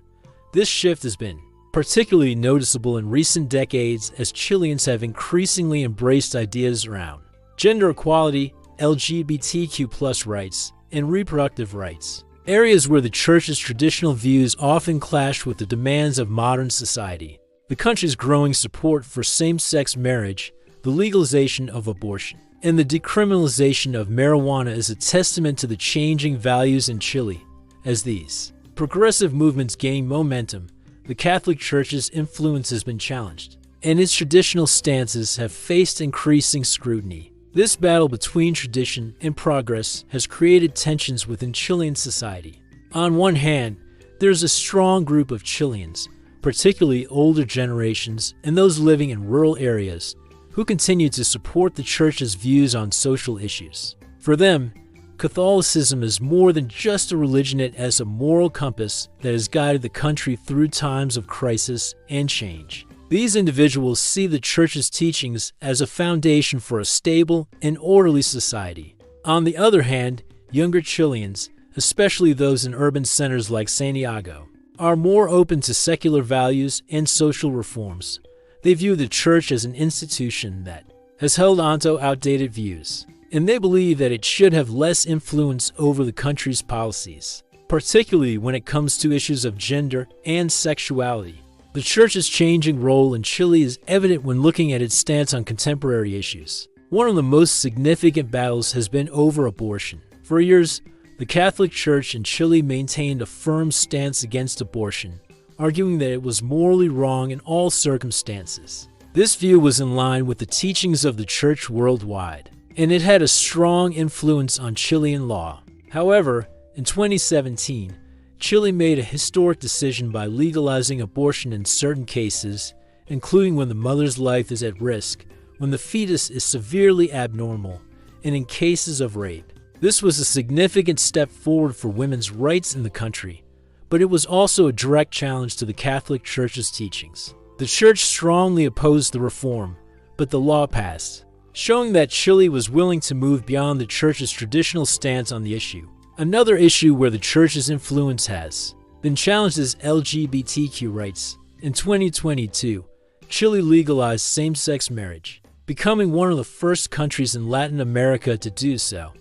This shift has been particularly noticeable in recent decades as Chileans have increasingly embraced ideas around gender equality, LGBTQ+ rights, and reproductive rights, areas where the Church's traditional views often clash with the demands of modern society. The country's growing support for same-sex marriage, the legalization of abortion, and the decriminalization of marijuana is a testament to the changing values in Chile. As these progressive movements gain momentum, the Catholic Church's influence has been challenged, and its traditional stances have faced increasing scrutiny. This battle between tradition and progress has created tensions within Chilean society. On one hand, there's a strong group of Chileans, particularly older generations and those living in rural areas, who continue to support the Church's views on social issues. For them, Catholicism is more than just a religion. It has a moral compass that has guided the country through times of crisis and change. These individuals see the Church's teachings as a foundation for a stable and orderly society. On the other hand, younger Chileans, especially those in urban centers like Santiago, are more open to secular values and social reforms. They view the Church as an institution that has held onto outdated views, and they believe that it should have less influence over the country's policies, particularly when it comes to issues of gender and sexuality. The Church's changing role in Chile is evident when looking at its stance on contemporary issues. One of the most significant battles has been over abortion. For years, the Catholic Church in Chile maintained a firm stance against abortion, arguing that it was morally wrong in all circumstances. This view was in line with the teachings of the Church worldwide, and it had a strong influence on Chilean law. However, in 2017, Chile made a historic decision by legalizing abortion in certain cases, including when the mother's life is at risk, when the fetus is severely abnormal, and in cases of rape. This was a significant step forward for women's rights in the country, but it was also a direct challenge to the Catholic Church's teachings. The Church strongly opposed the reform, but the law passed, showing that Chile was willing to move beyond the Church's traditional stance on the issue. Another issue where the Church's influence has been challenged is LGBTQ rights. In 2022, Chile legalized same-sex marriage, becoming one of the first countries in Latin America to do so.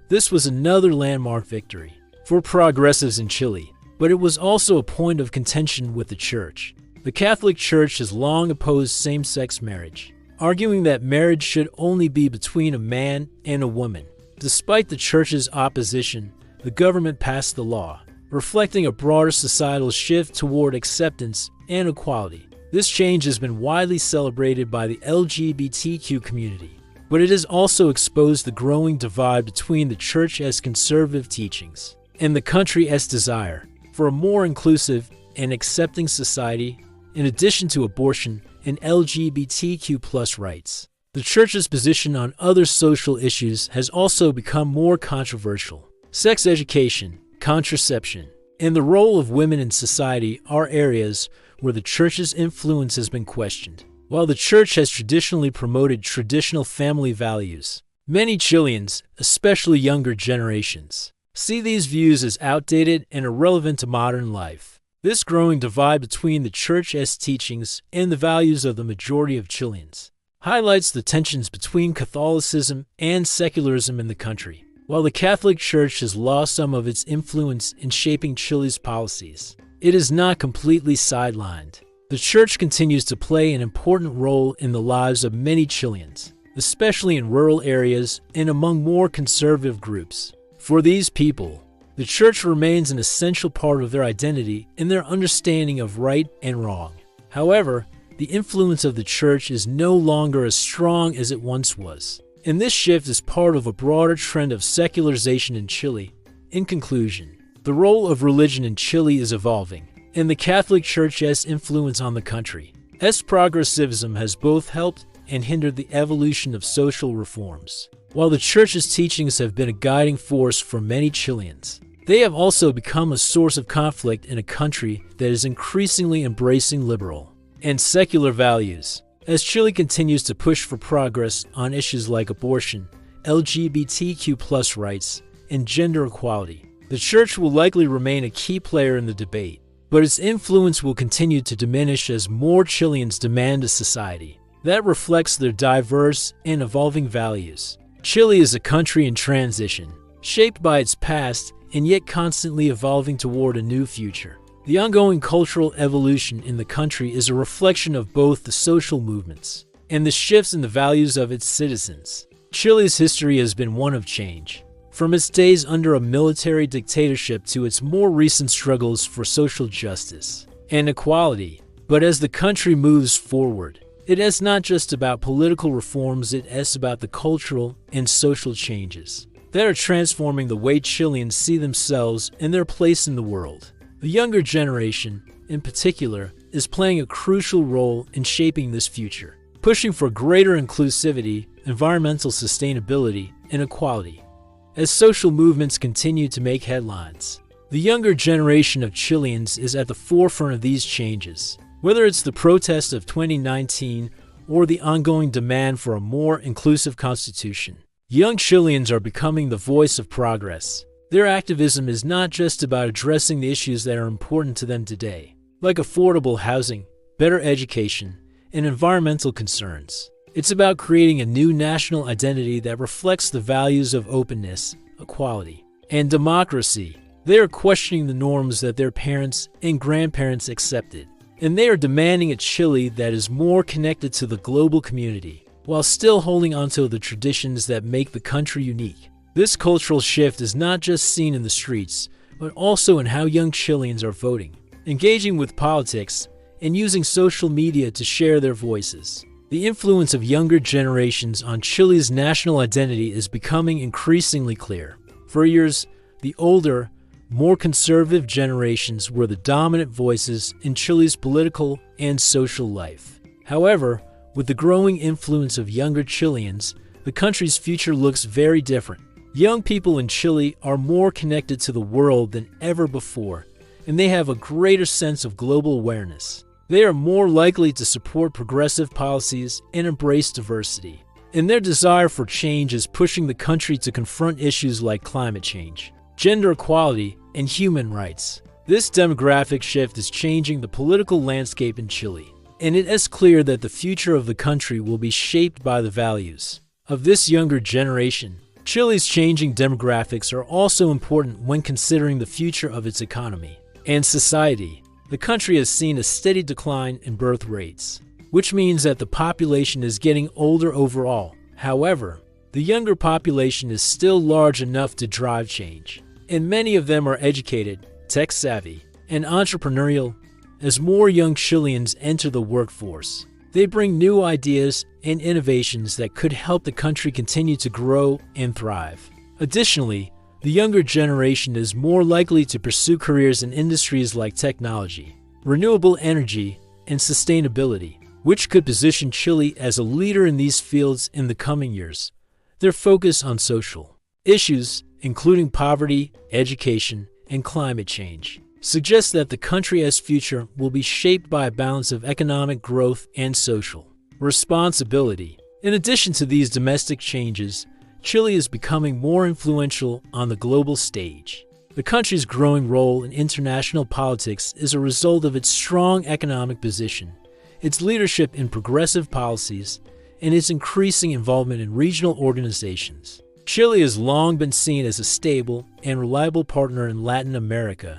This was another landmark victory for progressives in Chile, but it was also a point of contention with the Church. The Catholic Church has long opposed same-sex marriage, arguing that marriage should only be between a man and a woman. Despite the Church's opposition, the government passed the law, reflecting a broader societal shift toward acceptance and equality. This change has been widely celebrated by the LGBTQ community, but it has also exposed the growing divide between the Church's conservative teachings and the country's desire for a more inclusive and accepting society, in addition to abortion and LGBTQ+ rights. The Church's position on other social issues has also become more controversial. Sex education, contraception, and the role of women in society are areas where the Church's influence has been questioned. While the Church has traditionally promoted traditional family values, many Chileans, especially younger generations, see these views as outdated and irrelevant to modern life. This growing divide between the Church's teachings and the values of the majority of Chileans highlights the tensions between Catholicism and secularism in the country. While the Catholic Church has lost some of its influence in shaping Chile's policies, it is not completely sidelined. The Church continues to play an important role in the lives of many Chileans, especially in rural areas and among more conservative groups. For these people, the Church remains an essential part of their identity and their understanding of right and wrong. However, the influence of the Church is no longer as strong as it once was, and this shift is part of a broader trend of secularization in Chile. In conclusion, the role of religion in Chile is evolving, and the Catholic Church's influence on the country's progressivism has both helped and hindered the evolution of social reforms. While the Church's teachings have been a guiding force for many Chileans, they have also become a source of conflict in a country that is increasingly embracing liberal and secular values. As Chile continues to push for progress on issues like abortion, LGBTQ+ rights, and gender equality, the Church will likely remain a key player in the debate, but its influence will continue to diminish as more Chileans demand a society that reflects their diverse and evolving values. Chile is a country in transition, shaped by its past and yet constantly evolving toward a new future. The ongoing cultural evolution in the country is a reflection of both the social movements and the shifts in the values of its citizens. Chile's history has been one of change, from its days under a military dictatorship to its more recent struggles for social justice. and equality. But as the country moves forward, it is not just about political reforms, it is about the cultural and social changes that are transforming the way Chileans see themselves and their place in the world. The younger generation, in particular, is playing a crucial role in shaping this future, pushing for greater inclusivity, environmental sustainability, and equality. As social movements continue to make headlines, the younger generation of Chileans is at the forefront of these changes. Whether it's the protest of 2019 or the ongoing demand for a more inclusive constitution, young Chileans are becoming the voice of progress. Their activism is not just about addressing the issues that are important to them today, like affordable housing, better education, and environmental concerns. It's about creating a new national identity that reflects the values of openness, equality, and democracy. They are questioning the norms that their parents and grandparents accepted, and they are demanding a Chile that is more connected to the global community, while still holding onto the traditions that make the country unique. This cultural shift is not just seen in the streets, but also in how young Chileans are voting, engaging with politics, and using social media to share their voices. The influence of younger generations on Chile's national identity is becoming increasingly clear. For years, the older, more conservative generations were the dominant voices in Chile's political and social life. However, with the growing influence of younger Chileans, the country's future looks very different. Young people in Chile are more connected to the world than ever before, and they have a greater sense of global awareness. They are more likely to support progressive policies and embrace diversity. And their desire for change is pushing the country to confront issues like climate change, gender equality, and human rights. This demographic shift is changing the political landscape in Chile, and it is clear that the future of the country will be shaped by the values of this younger generation. Chile's changing demographics are also important when considering the future of its economy and society. The country has seen a steady decline in birth rates, which means that the population is getting older overall. However, the younger population is still large enough to drive change, and many of them are educated, tech-savvy, and entrepreneurial. As more young Chileans enter the workforce, they bring new ideas and innovations that could help the country continue to grow and thrive. Additionally, the younger generation is more likely to pursue careers in industries like technology, renewable energy, and sustainability, which could position Chile as a leader in these fields in the coming years. Their focus on social issues, including poverty, education, and climate change, suggests that the country's future will be shaped by a balance of economic growth and social responsibility. In addition to these domestic changes, Chile is becoming more influential on the global stage. The country's growing role in international politics is a result of its strong economic position, its leadership in progressive policies, and its increasing involvement in regional organizations. Chile has long been seen as a stable and reliable partner in Latin America,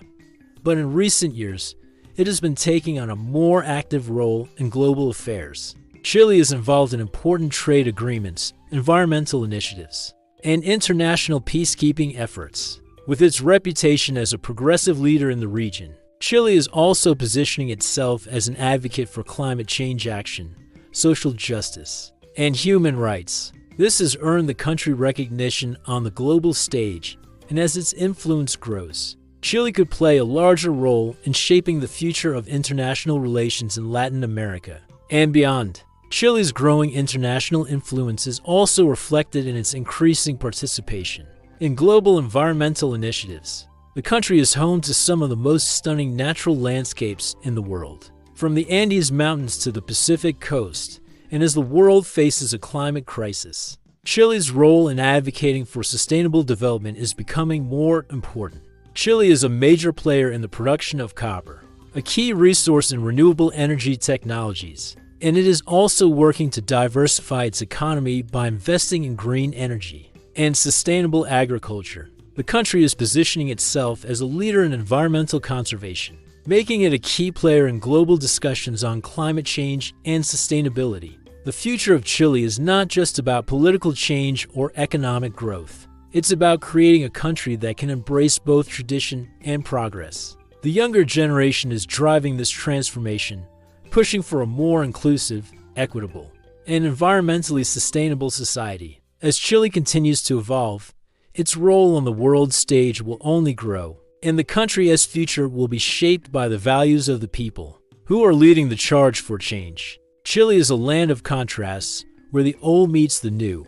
but in recent years, it has been taking on a more active role in global affairs. Chile is involved in important trade agreements, environmental initiatives, and international peacekeeping efforts. With its reputation as a progressive leader in the region, Chile is also positioning itself as an advocate for climate change action, social justice, and human rights. This has earned the country recognition on the global stage, and as its influence grows, Chile could play a larger role in shaping the future of international relations in Latin America and beyond. Chile's growing international influence is also reflected in its increasing participation in global environmental initiatives. The country is home to some of the most stunning natural landscapes in the world, from the Andes Mountains to the Pacific coast, and as the world faces a climate crisis, Chile's role in advocating for sustainable development is becoming more important. Chile is a major player in the production of copper, a key resource in renewable energy technologies, and it is also working to diversify its economy by investing in green energy and sustainable agriculture. The country is positioning itself as a leader in environmental conservation, making it a key player in global discussions on climate change and sustainability. The future of Chile is not just about political change or economic growth. It's about creating a country that can embrace both tradition and progress. The younger generation is driving this transformation, pushing for a more inclusive, equitable, and environmentally sustainable society. As Chile continues to evolve, its role on the world stage will only grow, and the country's future will be shaped by the values of the people who are leading the charge for change. Chile is a land of contrasts, where the old meets the new,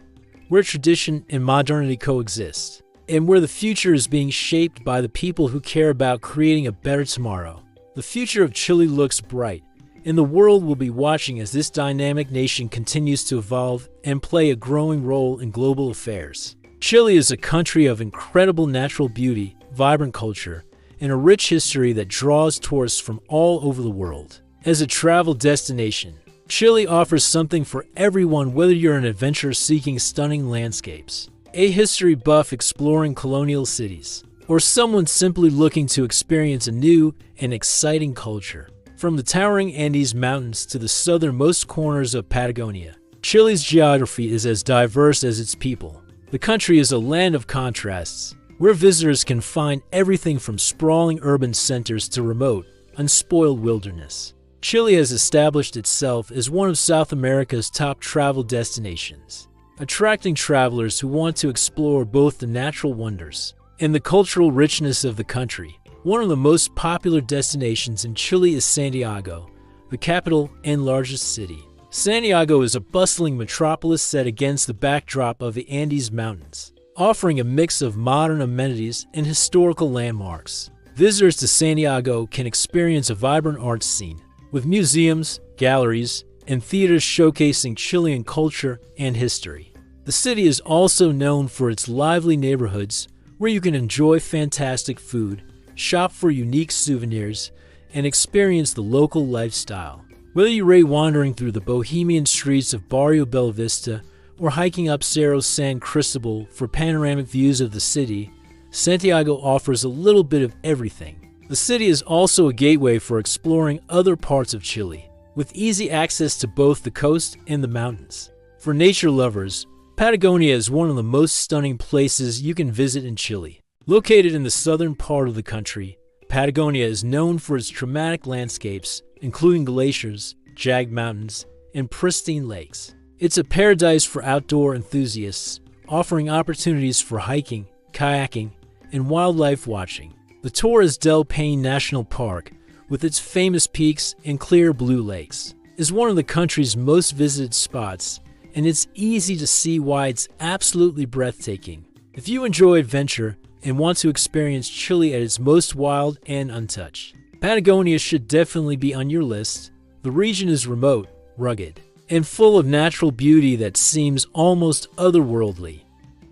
where tradition and modernity coexist, and where the future is being shaped by the people who care about creating a better tomorrow. The future of Chile looks bright, and the world will be watching as this dynamic nation continues to evolve and play a growing role in global affairs. Chile is a country of incredible natural beauty, vibrant culture, and a rich history that draws tourists from all over the world. As a travel destination, Chile offers something for everyone, whether you're an adventurer seeking stunning landscapes, a history buff exploring colonial cities, or someone simply looking to experience a new and exciting culture. From the towering Andes Mountains to the southernmost corners of Patagonia, Chile's geography is as diverse as its people. The country is a land of contrasts, where visitors can find everything from sprawling urban centers to remote, unspoiled wilderness. Chile has established itself as one of South America's top travel destinations, attracting travelers who want to explore both the natural wonders and the cultural richness of the country. One of the most popular destinations in Chile is Santiago, the capital and largest city. Santiago is a bustling metropolis set against the backdrop of the Andes Mountains, offering a mix of modern amenities and historical landmarks. Visitors to Santiago can experience a vibrant arts scene, with museums, galleries, and theaters showcasing Chilean culture and history. The city is also known for its lively neighborhoods, where you can enjoy fantastic food, shop for unique souvenirs, and experience the local lifestyle. Whether you rate wandering through the bohemian streets of Barrio Bella Vista or hiking up Cerro San Cristobal for panoramic views of the city, Santiago offers a little bit of everything. The city is also a gateway for exploring other parts of Chile, with easy access to both the coast and the mountains. For nature lovers, Patagonia is one of the most stunning places you can visit in Chile. Located in the southern part of the country, Patagonia is known for its dramatic landscapes, including glaciers, jagged mountains, and pristine lakes. It's a paradise for outdoor enthusiasts, offering opportunities for hiking, kayaking, and wildlife watching. The Torres del Paine National Park, with its famous peaks and clear blue lakes, is one of the country's most visited spots, and it's easy to see why it's absolutely breathtaking. If you enjoy adventure and want to experience Chile at its most wild and untouched, Patagonia should definitely be on your list. The region is remote, rugged, and full of natural beauty that seems almost otherworldly.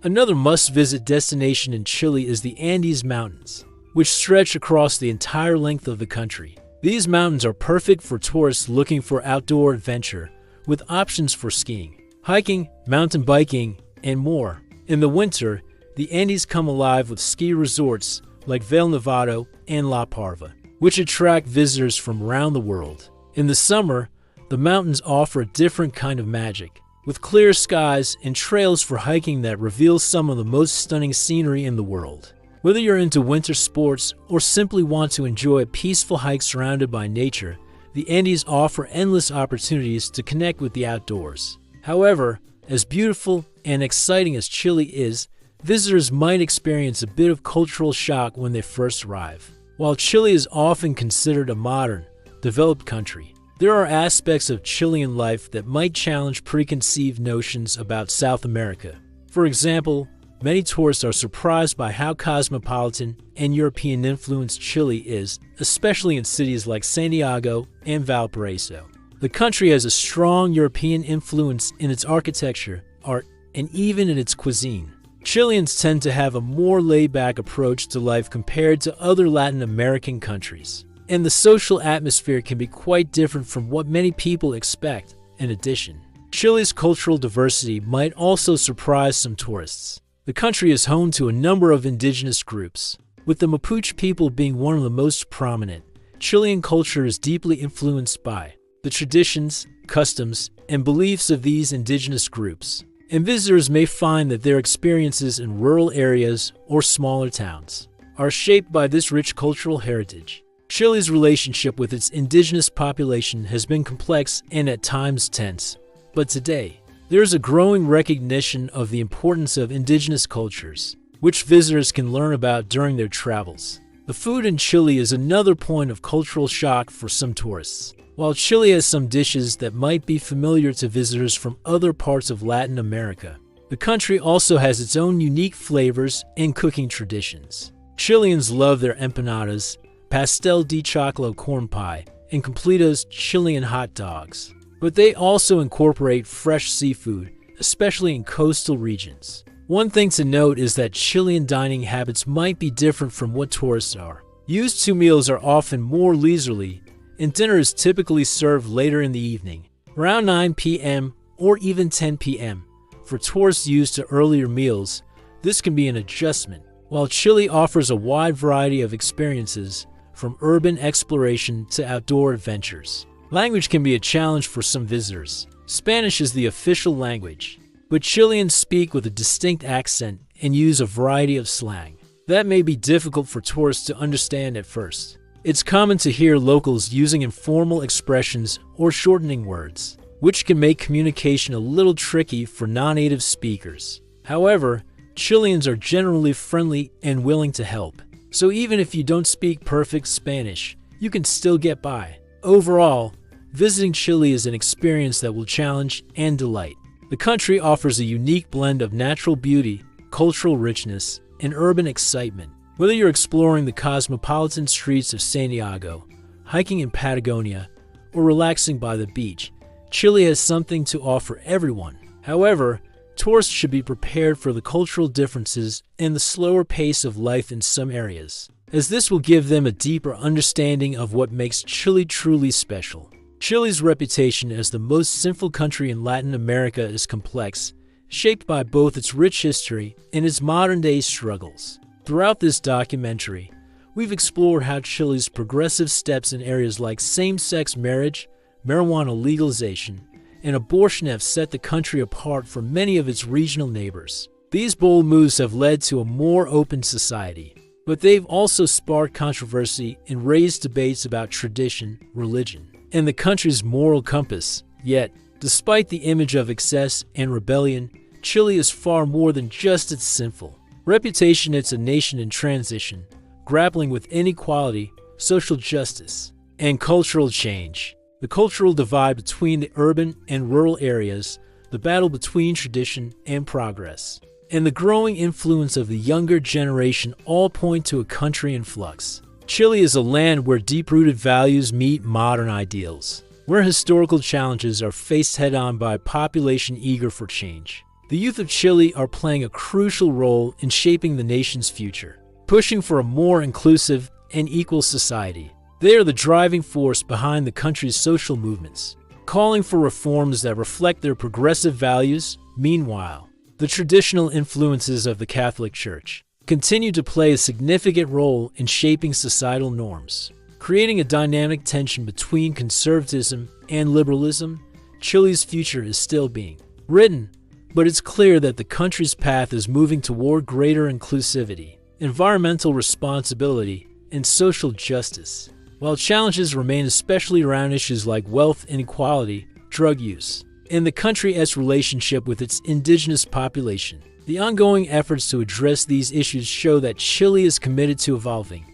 Another must-visit destination in Chile is the Andes Mountains, which stretch across the entire length of the country. These mountains are perfect for tourists looking for outdoor adventure, with options for skiing, hiking, mountain biking, and more. In the winter, the Andes come alive with ski resorts like Valle Nevado and La Parva, which attract visitors from around the world. In the summer, the mountains offer a different kind of magic, with clear skies and trails for hiking that reveal some of the most stunning scenery in the world. Whether you're into winter sports or simply want to enjoy a peaceful hike surrounded by nature, the Andes offer endless opportunities to connect with the outdoors. However, as beautiful and exciting as Chile is, visitors might experience a bit of cultural shock when they first arrive. While Chile is often considered a modern, developed country, there are aspects of Chilean life that might challenge preconceived notions about South America. For example, many tourists are surprised by how cosmopolitan and European-influenced Chile is, especially in cities like Santiago and Valparaiso. The country has a strong European influence in its architecture, art, and even in its cuisine. Chileans tend to have a more laid-back approach to life compared to other Latin American countries, and the social atmosphere can be quite different from what many people expect. In addition, Chile's cultural diversity might also surprise some tourists. The country is home to a number of indigenous groups, with the Mapuche people being one of the most prominent. Chilean culture is deeply influenced by the traditions, customs, and beliefs of these indigenous groups, and visitors may find that their experiences in rural areas or smaller towns are shaped by this rich cultural heritage. Chile's relationship with its indigenous population has been complex and at times tense. But today, there is a growing recognition of the importance of indigenous cultures, which visitors can learn about during their travels. The food in Chile is another point of cultural shock for some tourists. While Chile has some dishes that might be familiar to visitors from other parts of Latin America, the country also has its own unique flavors and cooking traditions. Chileans love their empanadas, pastel de choclo corn pie, and Completo's Chilean hot dogs. But they also incorporate fresh seafood, especially in coastal regions. One thing to note is that Chilean dining habits might be different from what tourists are. Used to meals are often more leisurely, and dinner is typically served later in the evening, around 9 p.m. or even 10 p.m. For tourists used to earlier meals, this can be an adjustment. While Chile offers a wide variety of experiences, from urban exploration to outdoor adventures, language can be a challenge for some visitors. Spanish is the official language, but Chileans speak with a distinct accent and use a variety of slang. That may be difficult for tourists to understand at first. It's common to hear locals using informal expressions or shortening words, which can make communication a little tricky for non-native speakers. However, Chileans are generally friendly and willing to help. So even if you don't speak perfect Spanish, you can still get by. Overall, visiting Chile is an experience that will challenge and delight. The country offers a unique blend of natural beauty, cultural richness, and urban excitement. Whether you're exploring the cosmopolitan streets of Santiago, hiking in Patagonia, or relaxing by the beach, Chile has something to offer everyone. However, tourists should be prepared for the cultural differences and the slower pace of life in some areas, as this will give them a deeper understanding of what makes Chile truly special. Chile's reputation as the most sinful country in Latin America is complex, shaped by both its rich history and its modern-day struggles. Throughout this documentary, we've explored how Chile's progressive steps in areas like same-sex marriage, marijuana legalization, and abortion have set the country apart from many of its regional neighbors. These bold moves have led to a more open society, but they've also sparked controversy and raised debates about tradition, religion, and the country's moral compass. Yet, despite the image of excess and rebellion, Chile is far more than just its sinful reputation. It's a nation in transition, grappling with inequality, social justice, and cultural change. The cultural divide between the urban and rural areas, the battle between tradition and progress, and the growing influence of the younger generation all point to a country in flux. Chile is a land where deep-rooted values meet modern ideals, where historical challenges are faced head-on by a population eager for change. The youth of Chile are playing a crucial role in shaping the nation's future, pushing for a more inclusive and equal society. They are the driving force behind the country's social movements, calling for reforms that reflect their progressive values. Meanwhile, the traditional influences of the Catholic Church continue to play a significant role in shaping societal norms, creating a dynamic tension between conservatism and liberalism. Chile's future is still being written, but it's clear that the country's path is moving toward greater inclusivity, environmental responsibility, and social justice. While challenges remain, especially around issues like wealth inequality, drug use, and the country's relationship with its indigenous population, the ongoing efforts to address these issues show that Chile is committed to evolving.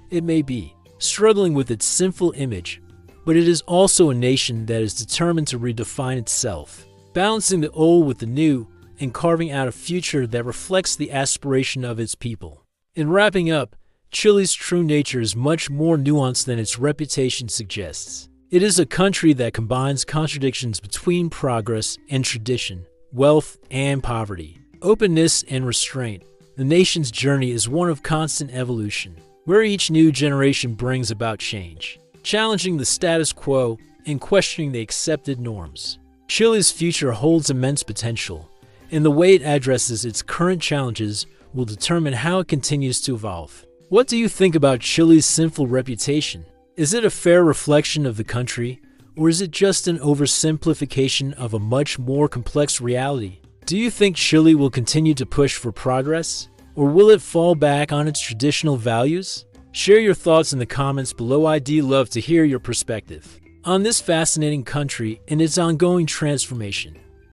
It may be struggling with its sinful image, but it is also a nation that is determined to redefine itself, balancing the old with the new and carving out a future that reflects the aspiration of its people. In wrapping up, Chile's true nature is much more nuanced than its reputation suggests. It is a country that combines contradictions between progress and tradition, wealth and poverty, openness and restraint. The nation's journey is one of constant evolution, where each new generation brings about change, challenging the status quo and questioning the accepted norms. Chile's future holds immense potential, and the way it addresses its current challenges will determine how it continues to evolve. What do you think about Chile's sinful reputation? Is it a fair reflection of the country, or is it just an oversimplification of a much more complex reality? Do you think Chile will continue to push for progress, or will it fall back on its traditional values? Share your thoughts in the comments below. I'd love to hear your perspective on this fascinating country and its ongoing transformation.